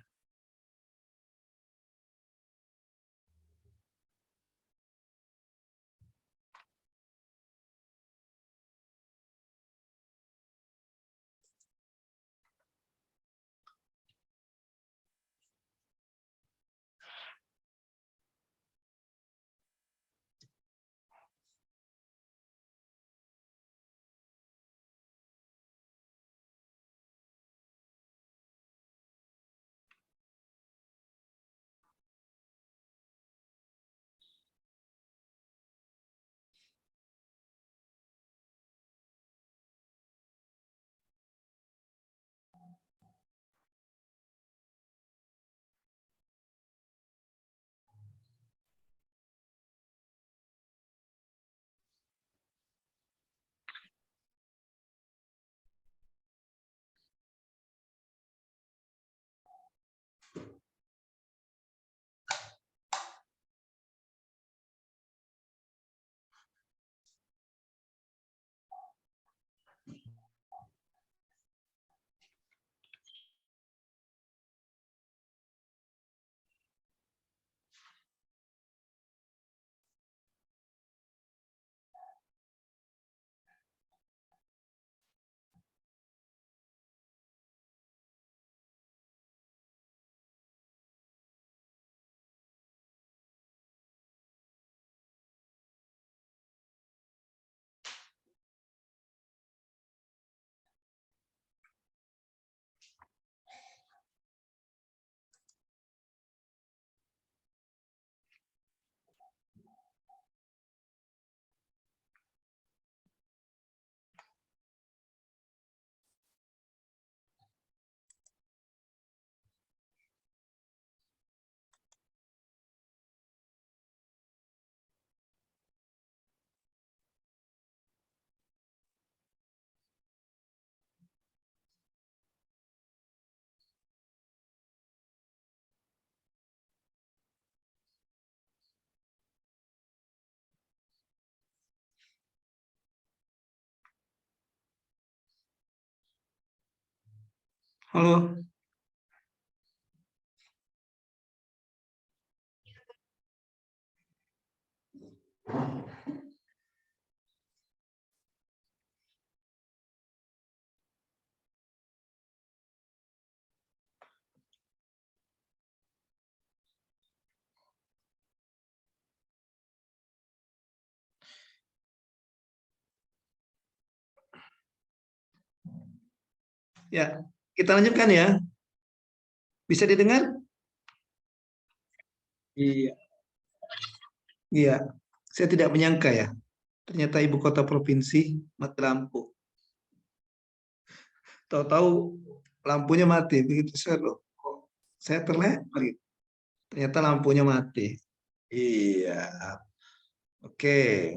Halo. Ya, kita lanjutkan ya. Bisa didengar? Iya. Iya. Saya tidak menyangka ya. Ternyata ibu kota provinsi mati lampu. Tahu-tahu lampunya mati. Begitu saya terlempar. Ternyata lampunya mati. Iya. Oke.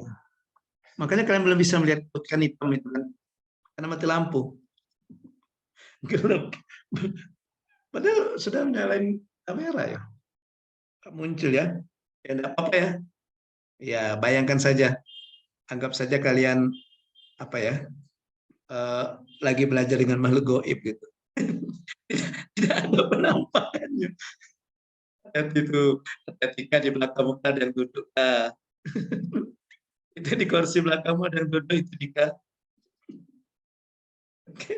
Makanya kalian belum bisa melihat ikan hitam itu kan. Karena mati lampu. Gelap. Padahal sudah nyalain kamera ya. Muncul ya. Ya enggak apa-apa ya. Ya bayangkan saja. Anggap saja kalian apa ya? Lagi belajar dengan makhluk gaib gitu. Tidak ada penampakannya. Itu ketika di belakang muka dan duduk. Itu di kursi belakangmu dan duduk itu Dika. Oke.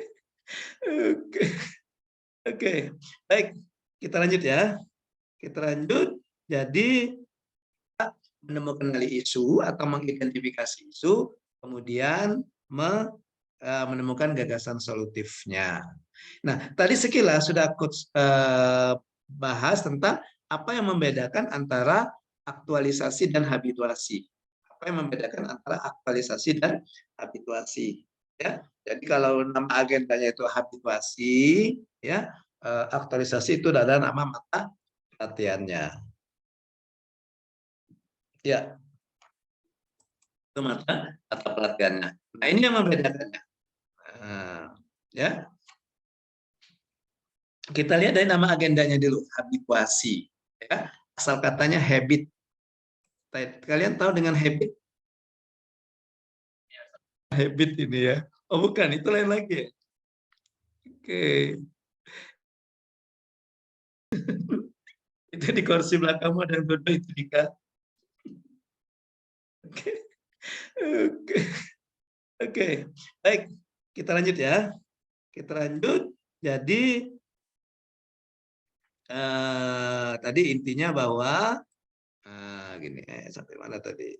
Oke. Oke. Baik, kita lanjut ya. Kita lanjut. Jadi menemukan isu atau mengidentifikasi isu, kemudian menemukan gagasan solutifnya. Nah, tadi sekilas sudah Coach bahas tentang apa yang membedakan antara aktualisasi dan habituasi. Apa yang membedakan antara aktualisasi dan habituasi. Ya, jadi kalau nama agendanya itu habituasi, ya, aktualisasi itu adalah nama mata pelatihannya. Ya, itu mata pelatihannya. Nah, ini yang membedakannya. Ya, kita lihat dari nama agendanya dulu, habituasi. Ya, asal katanya habit. Kalian tahu dengan habit? Habit ini ya. Oh bukan, itu lain lagi ya. Oke. Itu di kursi belakangmu ada yang berdua itu Dika. Oke. Oke. Oke. Baik, kita lanjut ya. Kita lanjut. Jadi tadi intinya bahwa gini, sampai mana tadi?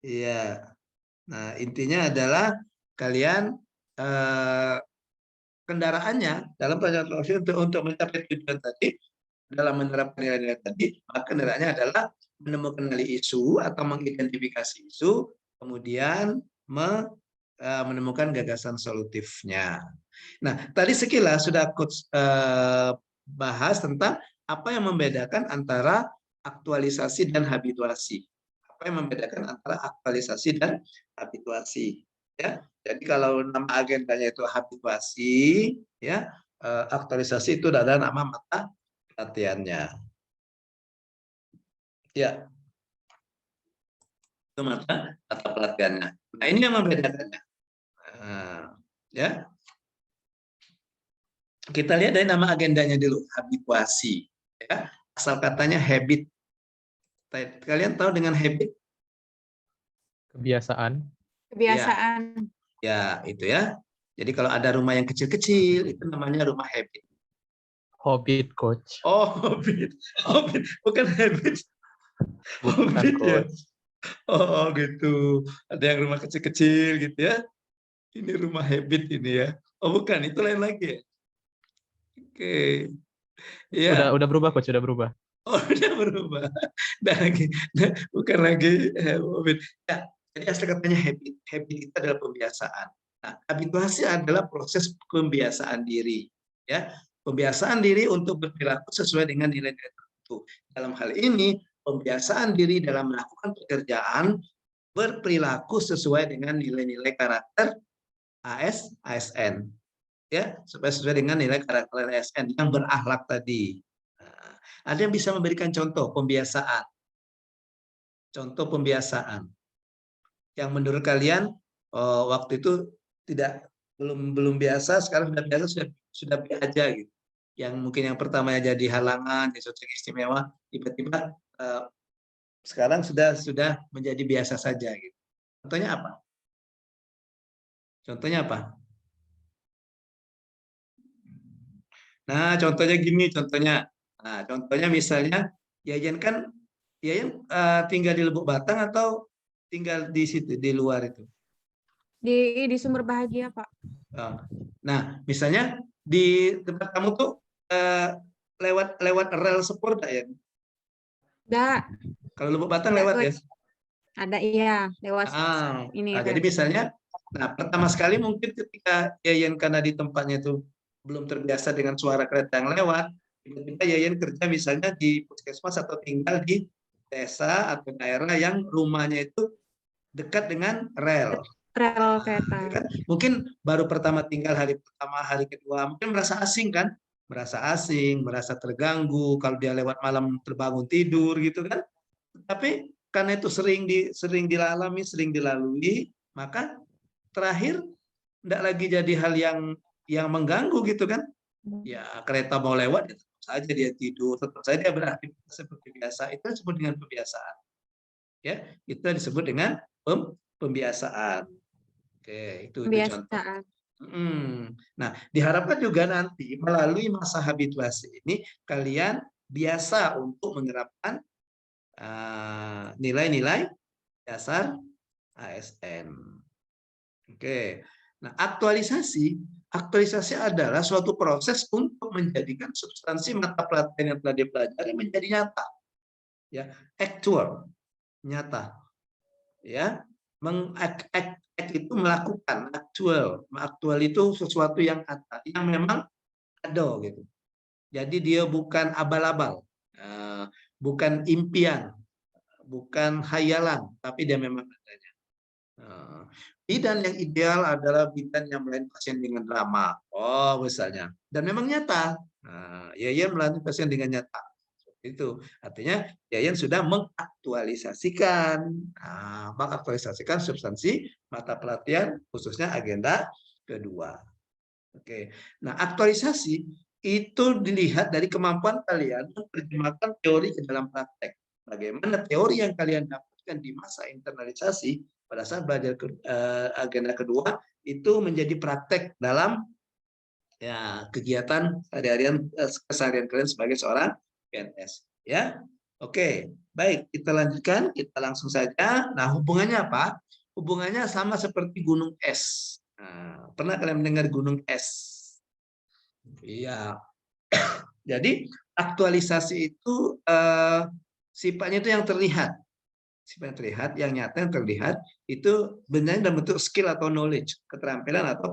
Iya. Nah, intinya adalah kalian kendaraannya dalam perjalanan untuk mencapai tujuan tadi, dalam menerapkan nilai-nilai tadi, maka kendaraannya adalah menemukan isu atau mengidentifikasi isu, kemudian menemukan gagasan solutifnya. Nah, tadi sekilas sudah Coach bahas tentang apa yang membedakan antara aktualisasi dan habituasi. Apa yang membedakan antara aktualisasi dan habituasi. Ya, jadi kalau nama agendanya itu habituasi, ya, aktualisasi itu adalah nama mata pelatihannya. Ya, itu mata pelatihannya. Nah, ini yang membedakannya. Ya, kita lihat dari nama agendanya dulu, habituasi. Ya, asal katanya habit. Kalian tahu dengan habit? Kebiasaan. Kebiasaan. Ya, itu ya. Jadi kalau ada rumah yang kecil-kecil, itu namanya rumah habit. Hobbit, Coach. Oh, hobbit. Hobbit, bukan habit. Bukan, hobbit ya. Coach. Oh, gitu. Ada yang rumah kecil-kecil gitu ya. Ini rumah habit ini ya. Oh, bukan, itu lain lagi ya. Oke. Ya. Udah berubah, Coach, udah berubah. Oh, udah berubah. Bukan lagi habit. Ya, jadi asal katanya habit. Habit itu adalah pembiasaan. Nah, habituasi adalah proses pembiasaan diri. Ya, pembiasaan diri untuk berperilaku sesuai dengan nilai-nilai tertentu. Dalam hal ini, pembiasaan diri dalam melakukan pekerjaan berperilaku sesuai dengan nilai-nilai karakter ASN. Ya, supaya sesuai dengan nilai karakter ASN yang berakhlak tadi. Ada yang bisa memberikan contoh pembiasaan. Contoh pembiasaan. Yang menurut kalian waktu itu belum biasa, sekarang sudah biasa, sudah aja gitu. Yang mungkin yang pertamanya jadi halangan, jadi sesuatu yang istimewa, tiba-tiba sekarang sudah menjadi biasa saja gitu. Contohnya apa? Contohnya apa? Nah, contohnya gini, contohnya misalnya Yayan kan tinggal di Lubuk Batang atau tinggal di situ di luar itu? Di Sumber Bahagia, Pak. Nah, misalnya di tempat kamu tuh lewat rel sepur enggak ya? Enggak. Kalau Lubuk Batang lewat ya? Ada, iya, lewat ini. Nah, jadi misalnya, pertama sekali mungkin ketika Yayan karena di tempatnya itu belum terbiasa dengan suara kereta yang lewat, tiba-tiba Yayan kerja misalnya di puskesmas atau tinggal di desa atau daerah yang rumahnya itu dekat dengan rel kereta. Mungkin baru pertama tinggal hari pertama, hari kedua, mungkin merasa asing kan? Merasa terganggu kalau dia lewat malam terbangun tidur gitu kan? Tapi karena itu sering dilalui, maka terakhir tidak lagi jadi hal yang mengganggu gitu kan? Ya kereta mau lewat, ya tetap saja dia tidur, tetap saja dia beraktivitas seperti biasa. Itu disebut dengan pembiasaan. Ya, itu disebut dengan pembiasaan. Oke, itu contoh. Nah, diharapkan juga nanti melalui masa habituasi ini kalian biasa untuk menerapkan nilai-nilai dasar ASN. Oke. Nah, aktualisasi adalah suatu proses untuk menjadikan substansi mata pelatihan yang telah dipelajari menjadi nyata. Ya, actual, nyata. Ya, itu melakukan, aktual itu sesuatu yang ada, yang memang ada gitu. Jadi dia bukan abal-abal, bukan impian, bukan hayalan, tapi dia memang adanya. bidan yang ideal adalah bidan yang melayani pasien dengan drama. Oh, misalnya. Dan memang nyata. Nah, Yayan melayani pasien dengan nyata. Itu artinya Yayan sudah mengaktualisasikan, mengaktualisasikan substansi mata pelatihan khususnya agenda kedua. Oke. Nah, aktualisasi itu dilihat dari kemampuan kalian menerjemahkan teori ke dalam praktek. Bagaimana teori yang kalian dapatkan di masa internalisasi pada saat belajar agenda kedua itu menjadi praktek dalam kegiatan sehari-harian keseharian kalian sebagai seorang PNS. Ya, oke, baik, kita lanjutkan, kita langsung saja. Nah, hubungannya apa? Hubungannya sama seperti gunung es. Nah, pernah kalian mendengar gunung es? Iya. Jadi aktualisasi itu sifatnya itu yang terlihat. Sifat yang terlihat, yang nyata yang terlihat itu benarnya dalam bentuk skill atau knowledge, keterampilan atau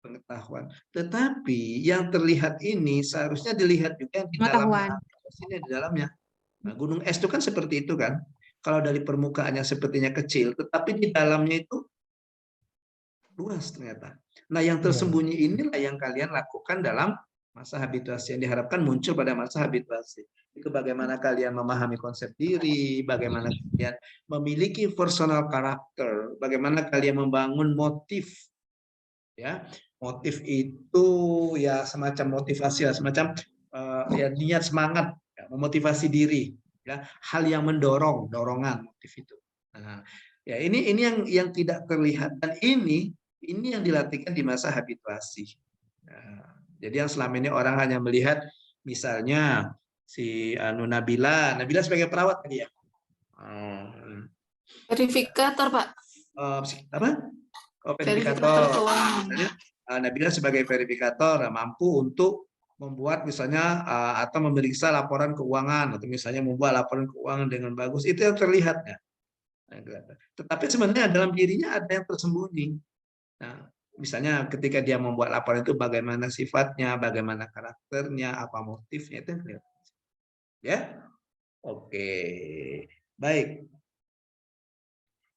pengetahuan. Tetapi yang terlihat ini seharusnya dilihat juga di dalamnya. Di dalamnya. Nah, gunung es itu kan seperti itu kan. Kalau dari permukaannya sepertinya kecil, tetapi di dalamnya itu luas ternyata. Nah, yang tersembunyi inilah yang kalian lakukan dalam masa habituasi, yang diharapkan muncul pada masa habituasi. Itu bagaimana kalian memahami konsep diri, bagaimana kalian memiliki personal karakter, bagaimana kalian membangun motif. Ya, motif itu ya semacam motivasi, semacam ya niat semangat, ya, memotivasi diri, ya, hal yang mendorong, dorongan motif itu. Nah, ya ini yang tidak terlihat dan ini yang dilatihkan di masa habituasi. Nah, jadi yang selama ini orang hanya melihat misalnya si Nabila sebagai perawat tadi ya. Verifikator, Pak. Apa? Oh, verifikator. Nabila sebagai verifikator mampu untuk membuat misalnya atau memeriksa laporan keuangan atau misalnya membuat laporan keuangan dengan bagus, itu yang terlihat ya. Tetapi sebenarnya dalam dirinya ada yang tersembunyi. Nah, misalnya ketika dia membuat laporan itu bagaimana sifatnya, bagaimana karakternya, apa motifnya, itu yang terlihat. Ya, oke, baik.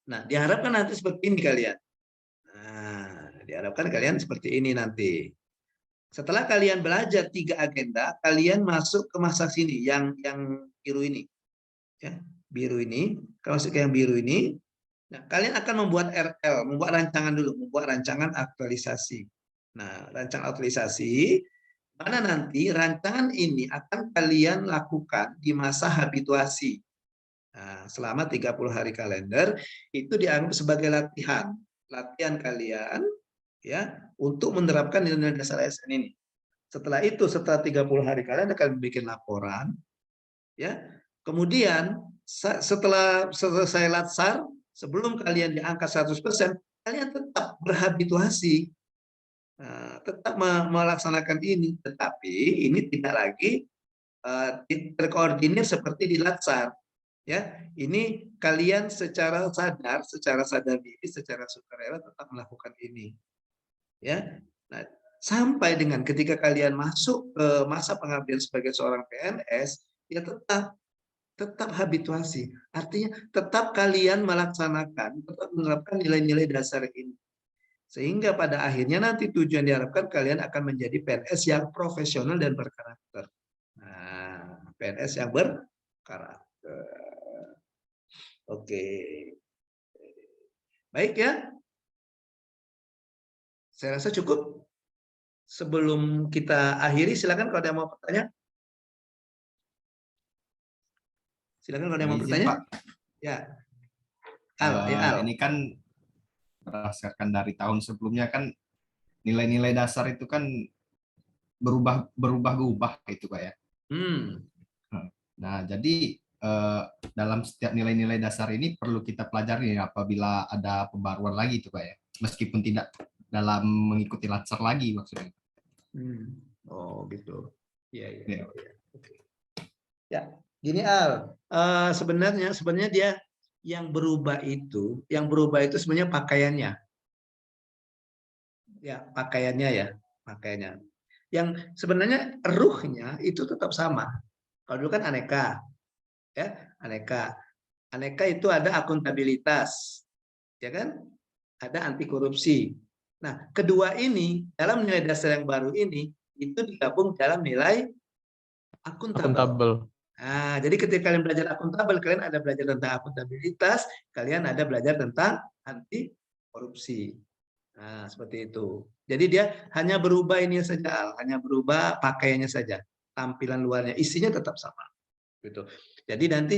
Nah, diharapkan nanti seperti ini kalian. Nah, diharapkan kalian seperti ini nanti. Setelah kalian belajar 3 agenda, kalian masuk ke masa sini yang biru ini. Ya, biru ini. Kalau masuk ke yang biru ini, nah, kalian akan membuat RL, membuat rancangan dulu, membuat rancangan aktualisasi. Nah, rancangan aktualisasi mana nanti rancangan ini akan kalian lakukan di masa habituasi. Nah, selama 30 hari kalender itu dianggap sebagai latihan kalian ya untuk menerapkan nilai-nilai dasar ASN ini. Setelah itu, setelah 30 hari kalian akan bikin laporan ya. Kemudian setelah selesai latsar, sebelum kalian di angka 100%, kalian tetap berhabituasi. Nah, tetap melaksanakan ini, tetapi ini tidak lagi terkoordinir seperti di latsar. Ya, ini kalian secara sadar diri, secara sukarela tetap melakukan ini. Ya, nah, sampai dengan ketika kalian masuk ke masa pengabdian sebagai seorang PNS, ya tetap habituasi. Artinya tetap kalian melaksanakan, tetap menerapkan nilai-nilai dasar ini. Sehingga pada akhirnya nanti tujuan diharapkan kalian akan menjadi PNS yang profesional dan berkarakter. Nah, PNS yang berkarakter. Oke. Baik ya. Saya rasa cukup. Sebelum kita akhiri, silakan kalau ada yang mau bertanya. Silakan kalau ada yang mau bertanya. Pak. Ya. Al. Ini kan berdasarkan dari tahun sebelumnya kan nilai-nilai dasar itu kan berubah gitu Pak ya. Nah, jadi dalam setiap nilai-nilai dasar ini perlu kita pelajari apabila ada pembaruan lagi itu Pak ya. Meskipun tidak dalam mengikuti latsar lagi maksudnya. Oh gitu. Iya. Ya, gini Al. Sebenarnya dia yang berubah itu sebenarnya pakaiannya. Ya, pakaiannya. Yang sebenarnya ruhnya itu tetap sama. Kalau dulu kan aneka. Ya, aneka itu ada akuntabilitas. Ya kan? ada anti korupsi. Nah, kedua ini dalam nilai dasar yang baru ini itu digabung dalam nilai akuntabel. Nah, jadi ketika kalian belajar akuntabel, kalian ada belajar tentang akuntabilitas, kalian ada belajar tentang anti korupsi. Nah, seperti itu. Jadi dia hanya berubah ini saja, hanya berubah pakaiannya saja, tampilan luarnya, isinya tetap sama. Gitu. Jadi nanti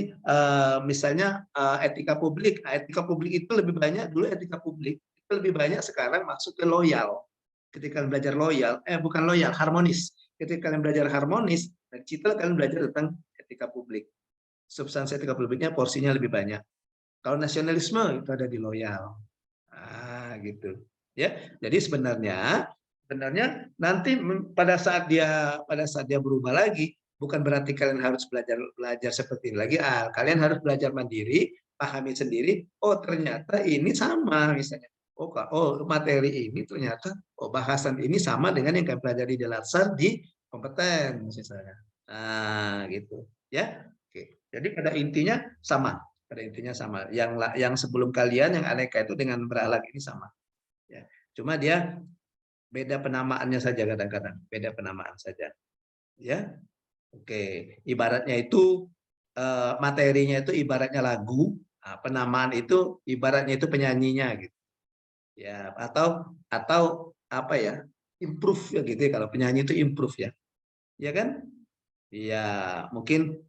misalnya etika publik itu lebih banyak dulu etika publik itu lebih banyak sekarang masuk ke loyal. Ketika kalian belajar loyal, bukan loyal, harmonis. Ketika kalian belajar harmonis, dan citra kalian belajar tentang etika publik. Substansi etika publiknya porsinya lebih banyak. Kalau nasionalisme itu ada di loyal. Ah, gitu. Ya. Jadi sebenarnya nanti pada saat dia berubah lagi, bukan berarti kalian harus belajar seperti ini lagi. Kalian harus belajar mandiri, pahami sendiri. Oh, ternyata ini sama misalnya. Oh, materi ini ternyata bahasan ini sama dengan yang kalian pelajari di dasar di kompeten misalnya. Nah, gitu. Ya. Oke. Jadi pada intinya sama. Pada intinya sama. Yang sebelum kalian yang aneka itu dengan berakhlak ini sama. Ya. Cuma dia beda penamaannya saja kadang-kadang. Beda penamaan saja. Ya. Oke. Ibaratnya itu materinya itu ibaratnya lagu, penamaan itu ibaratnya itu penyanyinya gitu. Ya, atau apa ya? Improve ya gitu ya, kalau penyanyi itu improve ya. Ya kan? Iya, mungkin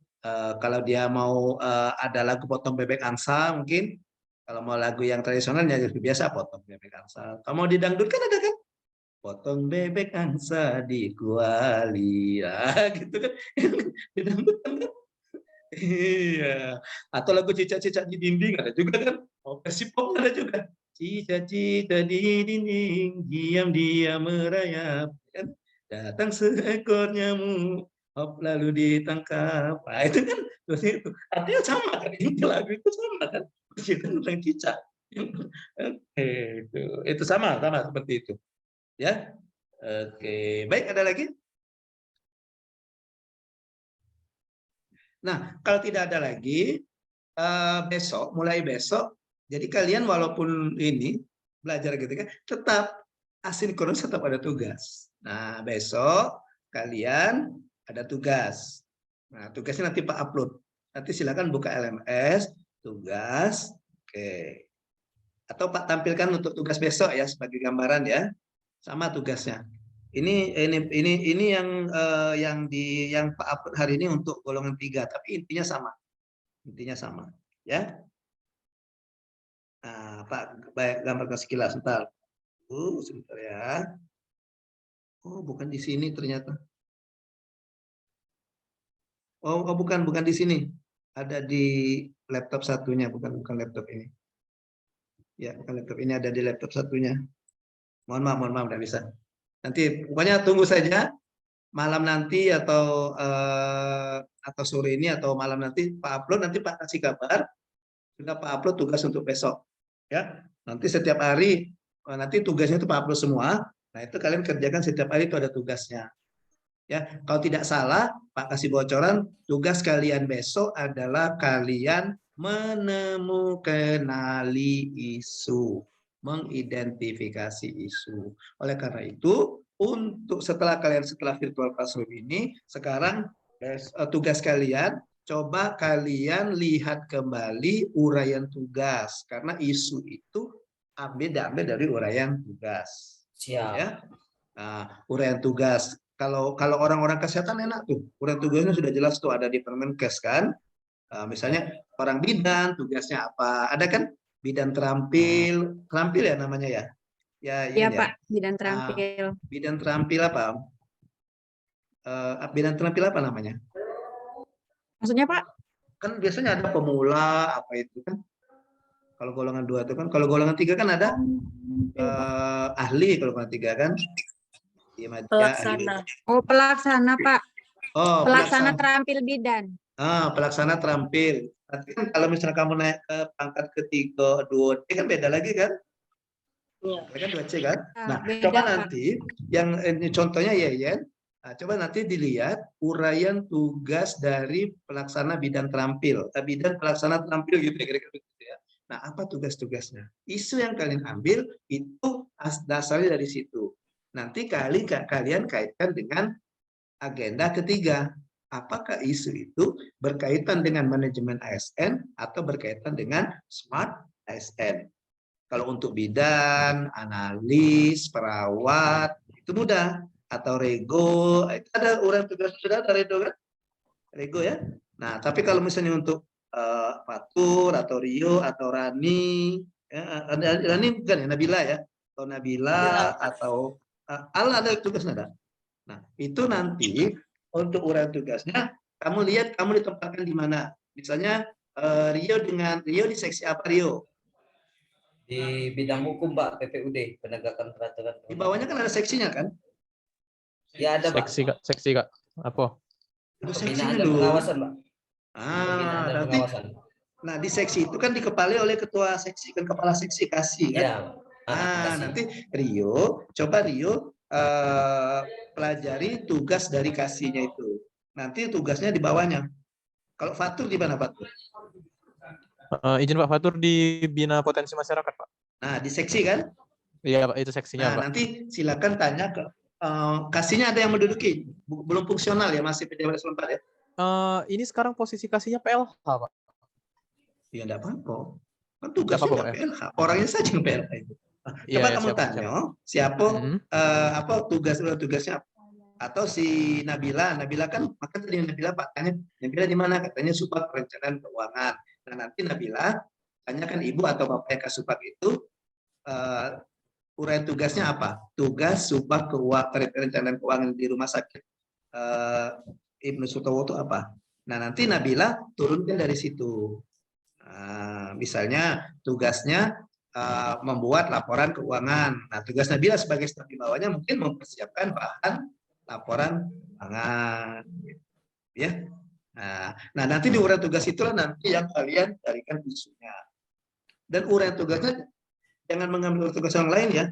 kalau dia mau ada lagu potong bebek angsa mungkin, kalau mau lagu yang tradisionalnya biasa potong bebek angsa. Kalau mau didangdut kan ada kan? Potong bebek angsa di kuali, gitu kan? Didangdut kan? Iya. Atau lagu cicak-cicak di dinding ada juga kan? Versi pop ada juga. Cicak-cicak di dinding, diam-diam merayap, kan? Datang seekor nyamuk, hop lalu ditangkap. Nah, itu kan itu artinya sama kan, inti lagu itu sama kan, cerita tentang cicak. Itu sama seperti itu. Ya, oke, baik, ada lagi? Nah, kalau tidak ada lagi, mulai besok, jadi kalian walaupun ini belajar gitu kan, tetap asinkronus, tetap ada tugas. Nah, besok kalian ada tugas. Nah, tugasnya nanti Pak upload. Nanti silakan buka LMS, tugas, oke. Atau Pak tampilkan untuk tugas besok ya sebagai gambaran ya, sama tugasnya. Ini yang Pak upload hari ini untuk golongan 3, tapi intinya sama. Intinya sama, ya. Nah, Pak, baik, gambarkan sekilas sebentar. Sebentar ya. Oh, bukan di sini ternyata. Oh, bukan di sini. Ada di laptop satunya, bukan laptop ini. Ya, bukan laptop ini, ada di laptop satunya. Mohon maaf, nggak bisa. Nanti pokoknya tunggu saja malam nanti atau sore ini atau malam nanti Pak upload, nanti Pak kasih kabar sudah Pak upload tugas untuk besok ya. Nanti setiap hari nanti tugasnya itu Pak upload semua. Nah, itu kalian kerjakan setiap hari, itu ada tugasnya. Ya, kalau tidak salah Pak kasih bocoran, tugas kalian besok adalah kalian menemukan isu, mengidentifikasi isu. Oleh karena itu, setelah virtual classroom ini, sekarang tugas kalian, coba kalian lihat kembali uraian tugas, karena isu itu diambil dari uraian tugas. Siap. Ya. Nah, uraian tugas. Kalau orang-orang kesehatan enak tuh, uraian tugasnya sudah jelas tuh, ada di Permenkes kan. Misalnya orang bidan tugasnya apa? Ada kan? Bidan terampil ya namanya ya. Iya Pak, bidan terampil. Bidan terampil apa? Bidan terampil apa namanya? Maksudnya Pak? Kan biasanya ada pemula apa itu kan? Kalau golongan 2 itu kan, kalau golongan 3 kan ada ahli, kalau golongan 3 kan? Pelaksana. Oh, pelaksana Pak. Oh, pelaksana terampil bidan. Pelaksana terampil. Nanti kan kalau misalnya kamu naik ke pangkat ketiga, 2D kan beda lagi kan? Iya. Kan 2C kan? Nah, beda, coba Pak. nanti yang ini contohnya Yeyen. Nah, coba nanti dilihat uraian tugas dari pelaksana bidan terampil, bidan pelaksana terampil gitu ya, kira-kira gitu ya. Nah, apa tugas-tugasnya? Isu yang kalian ambil itu dasarnya dari situ. Nanti kalian kaitkan dengan agenda ketiga. Apakah isu itu berkaitan dengan manajemen ASN atau berkaitan dengan smart ASN? Kalau untuk bidan, analis, perawat, itu mudah. Atau rego, itu ada uraian tugas, sudah ada rego kan? Rego ya. Nah, tapi kalau misalnya untuk Fatur atau Rio atau Rani, ya, Rani bukan ya, Nabila ya, atau Nabila atau Al ada tugasnya ada. Nah, itu nanti untuk uraian tugasnya, kamu lihat kamu ditempatkan di mana. Misalnya Rio di seksi apa Rio? Di bidang hukum, Pak, PPUD, penegakan peraturan. Di bawahnya kan ada seksinya kan? Ya ada, Pak. Seksi Kak. Apa? Pembinaan dan pengawasan, Pak. Pembinaan dan Nanti, pengawasan. nah di seksi itu kan dikepalai oleh ketua seksi, kan kepala seksi kasih kan? Ya. Nanti Rio, coba Rio pelajari tugas dari kasihnya itu. Nanti tugasnya di bawahnya. Kalau Fatur di mana Fatur? Izin Pak, Fatur di Bina Potensi Masyarakat, Pak. Nah, di seksi kan? Iya, Pak, itu seksinya, Nah, Pak. nanti silakan tanya ke kasihnya ada yang menduduki, belum fungsional ya, masih pejabat eselon 4 ya? Ini sekarang posisi kasihnya PLH, Pak. Ya enggak apa-apa. Kan tugasnya enggak PLH, orangnya saja yang PLH itu. Coba kamu tanya, siapa tugasnya apa? Atau si Nabila kan, maka tadi Nabila Pak tanya, Nabila di mana? Katanya Subag Perencanaan Keuangan. Nah, nanti Nabila tanyakan ibu atau bapak yang Kasubag itu uraian tugasnya apa? Tugas Subag Perencanaan Keuangan di rumah sakit Ibnu Sutowo itu apa? Nah, nanti Nabila turunkan dari situ. Misalnya tugasnya membuat laporan keuangan. Nah, tugas Nabila sebagai staf di bawahnya mungkin mempersiapkan bahan laporan keuangan. Ya. Nah, nanti di uraian tugas itulah nanti yang kalian carikan isunya. Dan uraian tugasnya jangan mengambil tugas yang lain ya.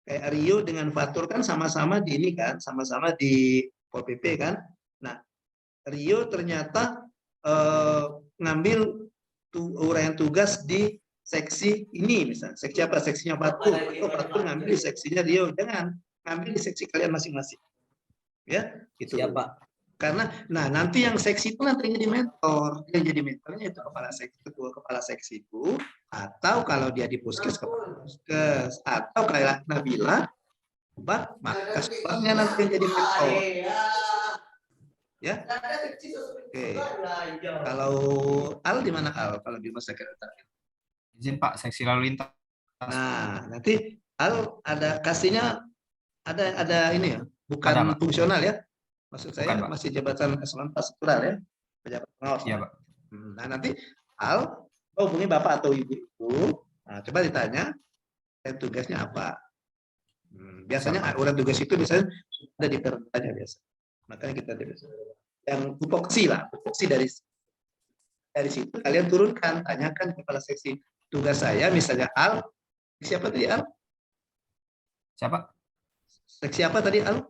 Kayak Rio dengan Fatur kan sama-sama di ini kan, sama-sama di Pol PP kan. Nah, Rio ternyata ngambil uraian tugas di seksi ini misalnya. Seksi apa? Seksinya Fatur. Atau Fatur ngambil di seksinya Rio. Jangan ngambil di seksi kalian masing-masing. Ya, gitu. Ya, Pak. Karena nanti yang seksi itu nanti jadi mentor. Yang jadi mentornya itu ketua kepala seksi itu, atau kalau dia di puskes kepala puskes, atau kayak Nabila, maka sebabnya nanti yang jadi mentor. Ya. Oke. Kalau Al di mana Al? Kalau di masa sekretariat. Izin Pak, seksi lalu lintas. Nah, nanti Al ada kasihnya ada ini ya, bukan fungsional ya. Maksud saya bukan, masih jabatan eselon 4 struktural ya, pejabat pengawas. Iya, Pak. Nah, nanti Al hubungi Bapak atau Ibu itu. Nah, coba ditanya tugasnya apa. Biasanya uraian tugas itu misalnya ada di pertanya biasa. Makanya kita yang tupoksi lah, tupoksi dari situ kalian turunkan, tanyakan kepala seksi. Tugas saya misalnya Al, siapa tadi Al? Siapa? Seksi apa tadi Al?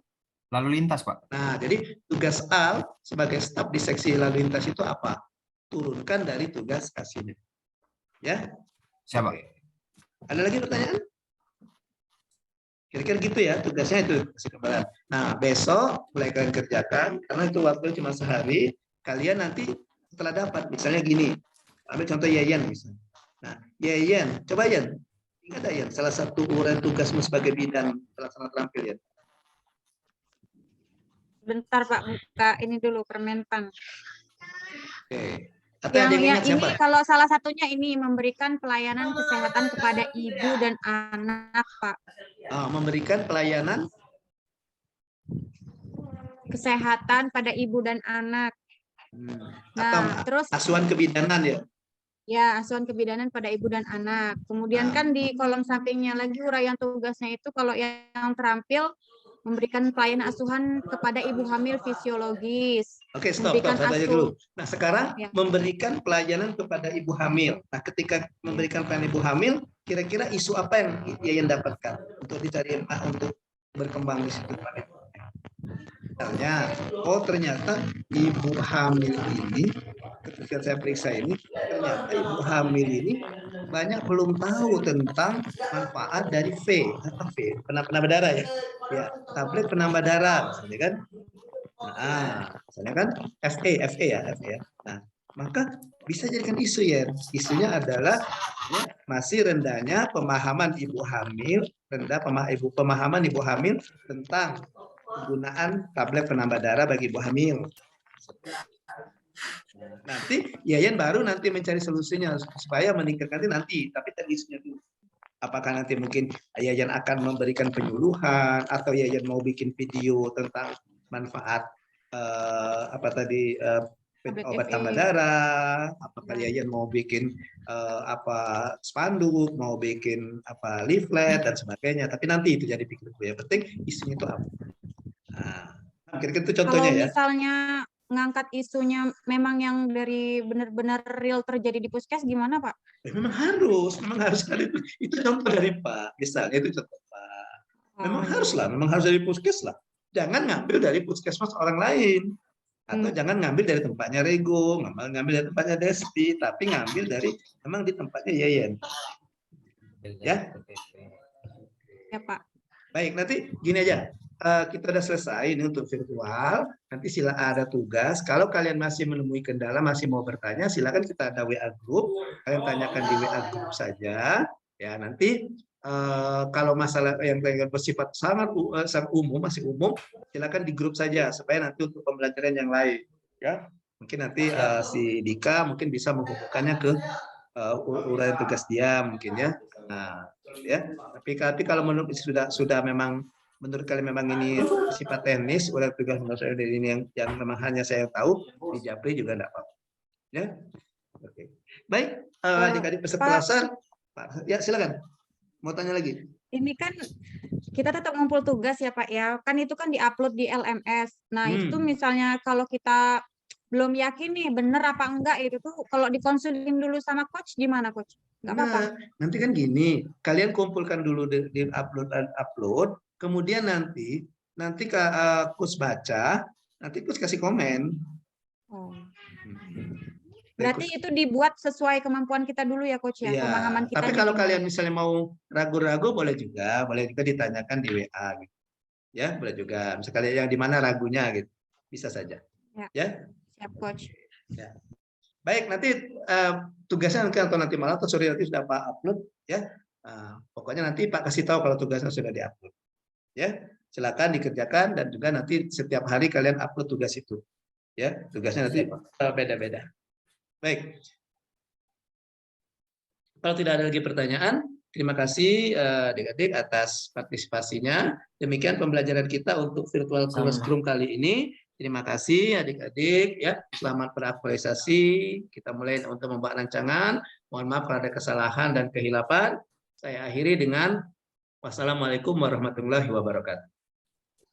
Lalu lintas, Pak. Nah, jadi tugas Al sebagai staf di seksi lalu lintas itu apa? Turunkan dari tugas kasihnya. Ya? Siapa? Oke. Ada lagi pertanyaan? Kira-kira gitu ya, tugasnya itu. Nah, besok mulai kalian kerjakan, karena itu waktu cuma sehari, kalian nanti setelah dapat, misalnya gini, ambil contoh Yayan misalnya. Nah, Yayan, coba Yan, ingat Yan, salah satu uraian tugasmu sebagai bidan pelaksana terampil ya. Bentar Pak, buka ini dulu Permentan. Oke. Atau yang ini kalau salah satunya ini memberikan pelayanan kesehatan kepada ibu dan anak, Pak. Memberikan pelayanan kesehatan pada ibu dan anak. Nah, terus asuhan kebidanan ya? Ya, asuhan kebidanan pada ibu dan anak. Kemudian kan di kolom sampingnya lagi uraian tugasnya itu kalau yang terampil memberikan pelayanan asuhan kepada ibu hamil fisiologis. Oke, stop, saya tanya dulu. Nah, sekarang memberikan pelayanan kepada ibu hamil. Nah, ketika memberikan pelayanan ibu hamil, kira-kira isu apa yang dapatkan untuk dicari untuk berkembang di situ, Pak? Misalnya, ternyata ibu hamil ini, ketika saya periksa ini, ternyata ibu hamil ini banyak belum tahu tentang manfaat dari apa V? Penambah darah ya. Ya, tablet penambah darah misalnya kan. Misalnya kan FA ya. Nah, maka bisa jadikan isu ya. Isunya adalah ya, masih rendahnya pemahaman ibu hamil, pemahaman ibu hamil tentang penggunaan tablet penambah darah bagi ibu hamil. Nanti Yayan baru nanti mencari solusinya supaya meningkatkan nanti. Tapi tadi isunya dulu. Apakah nanti mungkin Yayan akan memberikan penyuluhan atau Yayan mau bikin video tentang manfaat obat tambah darah, apakah Yayan mau bikin spanduk, mau bikin leaflet dan sebagainya. Tapi nanti itu jadi pikirku ya. Penting isunya itu apa. Nah, kira-kira itu contohnya ya. Kalau misalnya ngangkat isunya memang yang dari benar-benar real terjadi di puskes gimana Pak? Memang harus itu contoh dari Pak. Misalnya itu contoh Pak. Memang harus dari puskes lah. Jangan ngambil dari puskesmas orang lain. Atau jangan ngambil dari tempatnya Rego, ngambil dari tempatnya Desti, tapi ngambil dari memang di tempatnya Yayan. Ya? Ya Pak. Baik, nanti gini aja. Kita udah selesai ini untuk virtual. Nanti sila ada tugas. Kalau kalian masih menemui kendala, masih mau bertanya, silakan kita ada WA group. Kalian tanyakan di WA group saja. Ya, nanti kalau masalah yang bersifat sangat umum, masih umum, silakan di grup saja supaya nanti untuk pembelajaran yang lain. Ya, mungkin nanti si Dika mungkin bisa menghubungkannya ke uraian tugas dia mungkin ya. Nah, ya. Tapi kalau menurut sudah memang menurut kalian memang ini sifat teknis, uraian tugas menurut saya ini yang memang hanya saya tahu, di Japri juga enggak apa-apa. Ya. Oke. Baik, adik-adik peserta kelas, ya silakan. Mau tanya lagi? Ini kan kita tetap ngumpul tugas ya Pak ya. Kan itu kan diupload di LMS. Nah, itu misalnya kalau kita belum yakin nih bener apa enggak itu tuh kalau dikonsulin dulu sama coach gimana coach? Enggak apa-apa. Nanti kan gini, kalian kumpulkan dulu di upload, kemudian nanti coach baca, nanti coach kasih komen. Oh. Berarti itu dibuat sesuai kemampuan kita dulu ya coach ya, pemahaman kita. Tapi kalau kalian misalnya mau ragu-ragu boleh juga ditanyakan di WA gitu. Ya, boleh juga. Misalnya yang di mana ragunya gitu. Bisa saja. Ya. Siap coach. Ya. Baik, nanti tugasnya nanti malam atau sore nanti sudah Pak upload ya. Pokoknya nanti Pak kasih tahu kalau tugasnya sudah diupload. Ya, silakan dikerjakan dan juga nanti setiap hari kalian upload tugas itu. Ya, tugasnya nanti beda-beda. Baik. Kalau tidak ada lagi pertanyaan, terima kasih adik-adik atas partisipasinya. Demikian pembelajaran kita untuk virtual classroom kali ini. Terima kasih adik-adik ya. Selamat beraktualisasi. Kita mulai untuk membuat rancangan. Mohon maaf kalau ada kesalahan dan kehilapan. Saya akhiri dengan wassalamualaikum warahmatullahi wabarakatuh.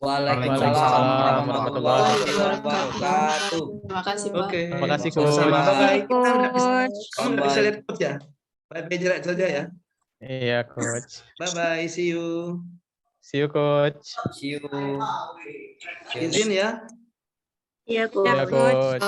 Waalaikumsalam warahmatullahi wabarakatuh. Terima kasih Pak. Oke. Terima kasih coach. Bye. Kamu nggak bisa lihat coach ya? Bye jarak saja ya. Iya coach. Bye see you. See you coach. See you. Izin ya. Iya, coach. Iya coach.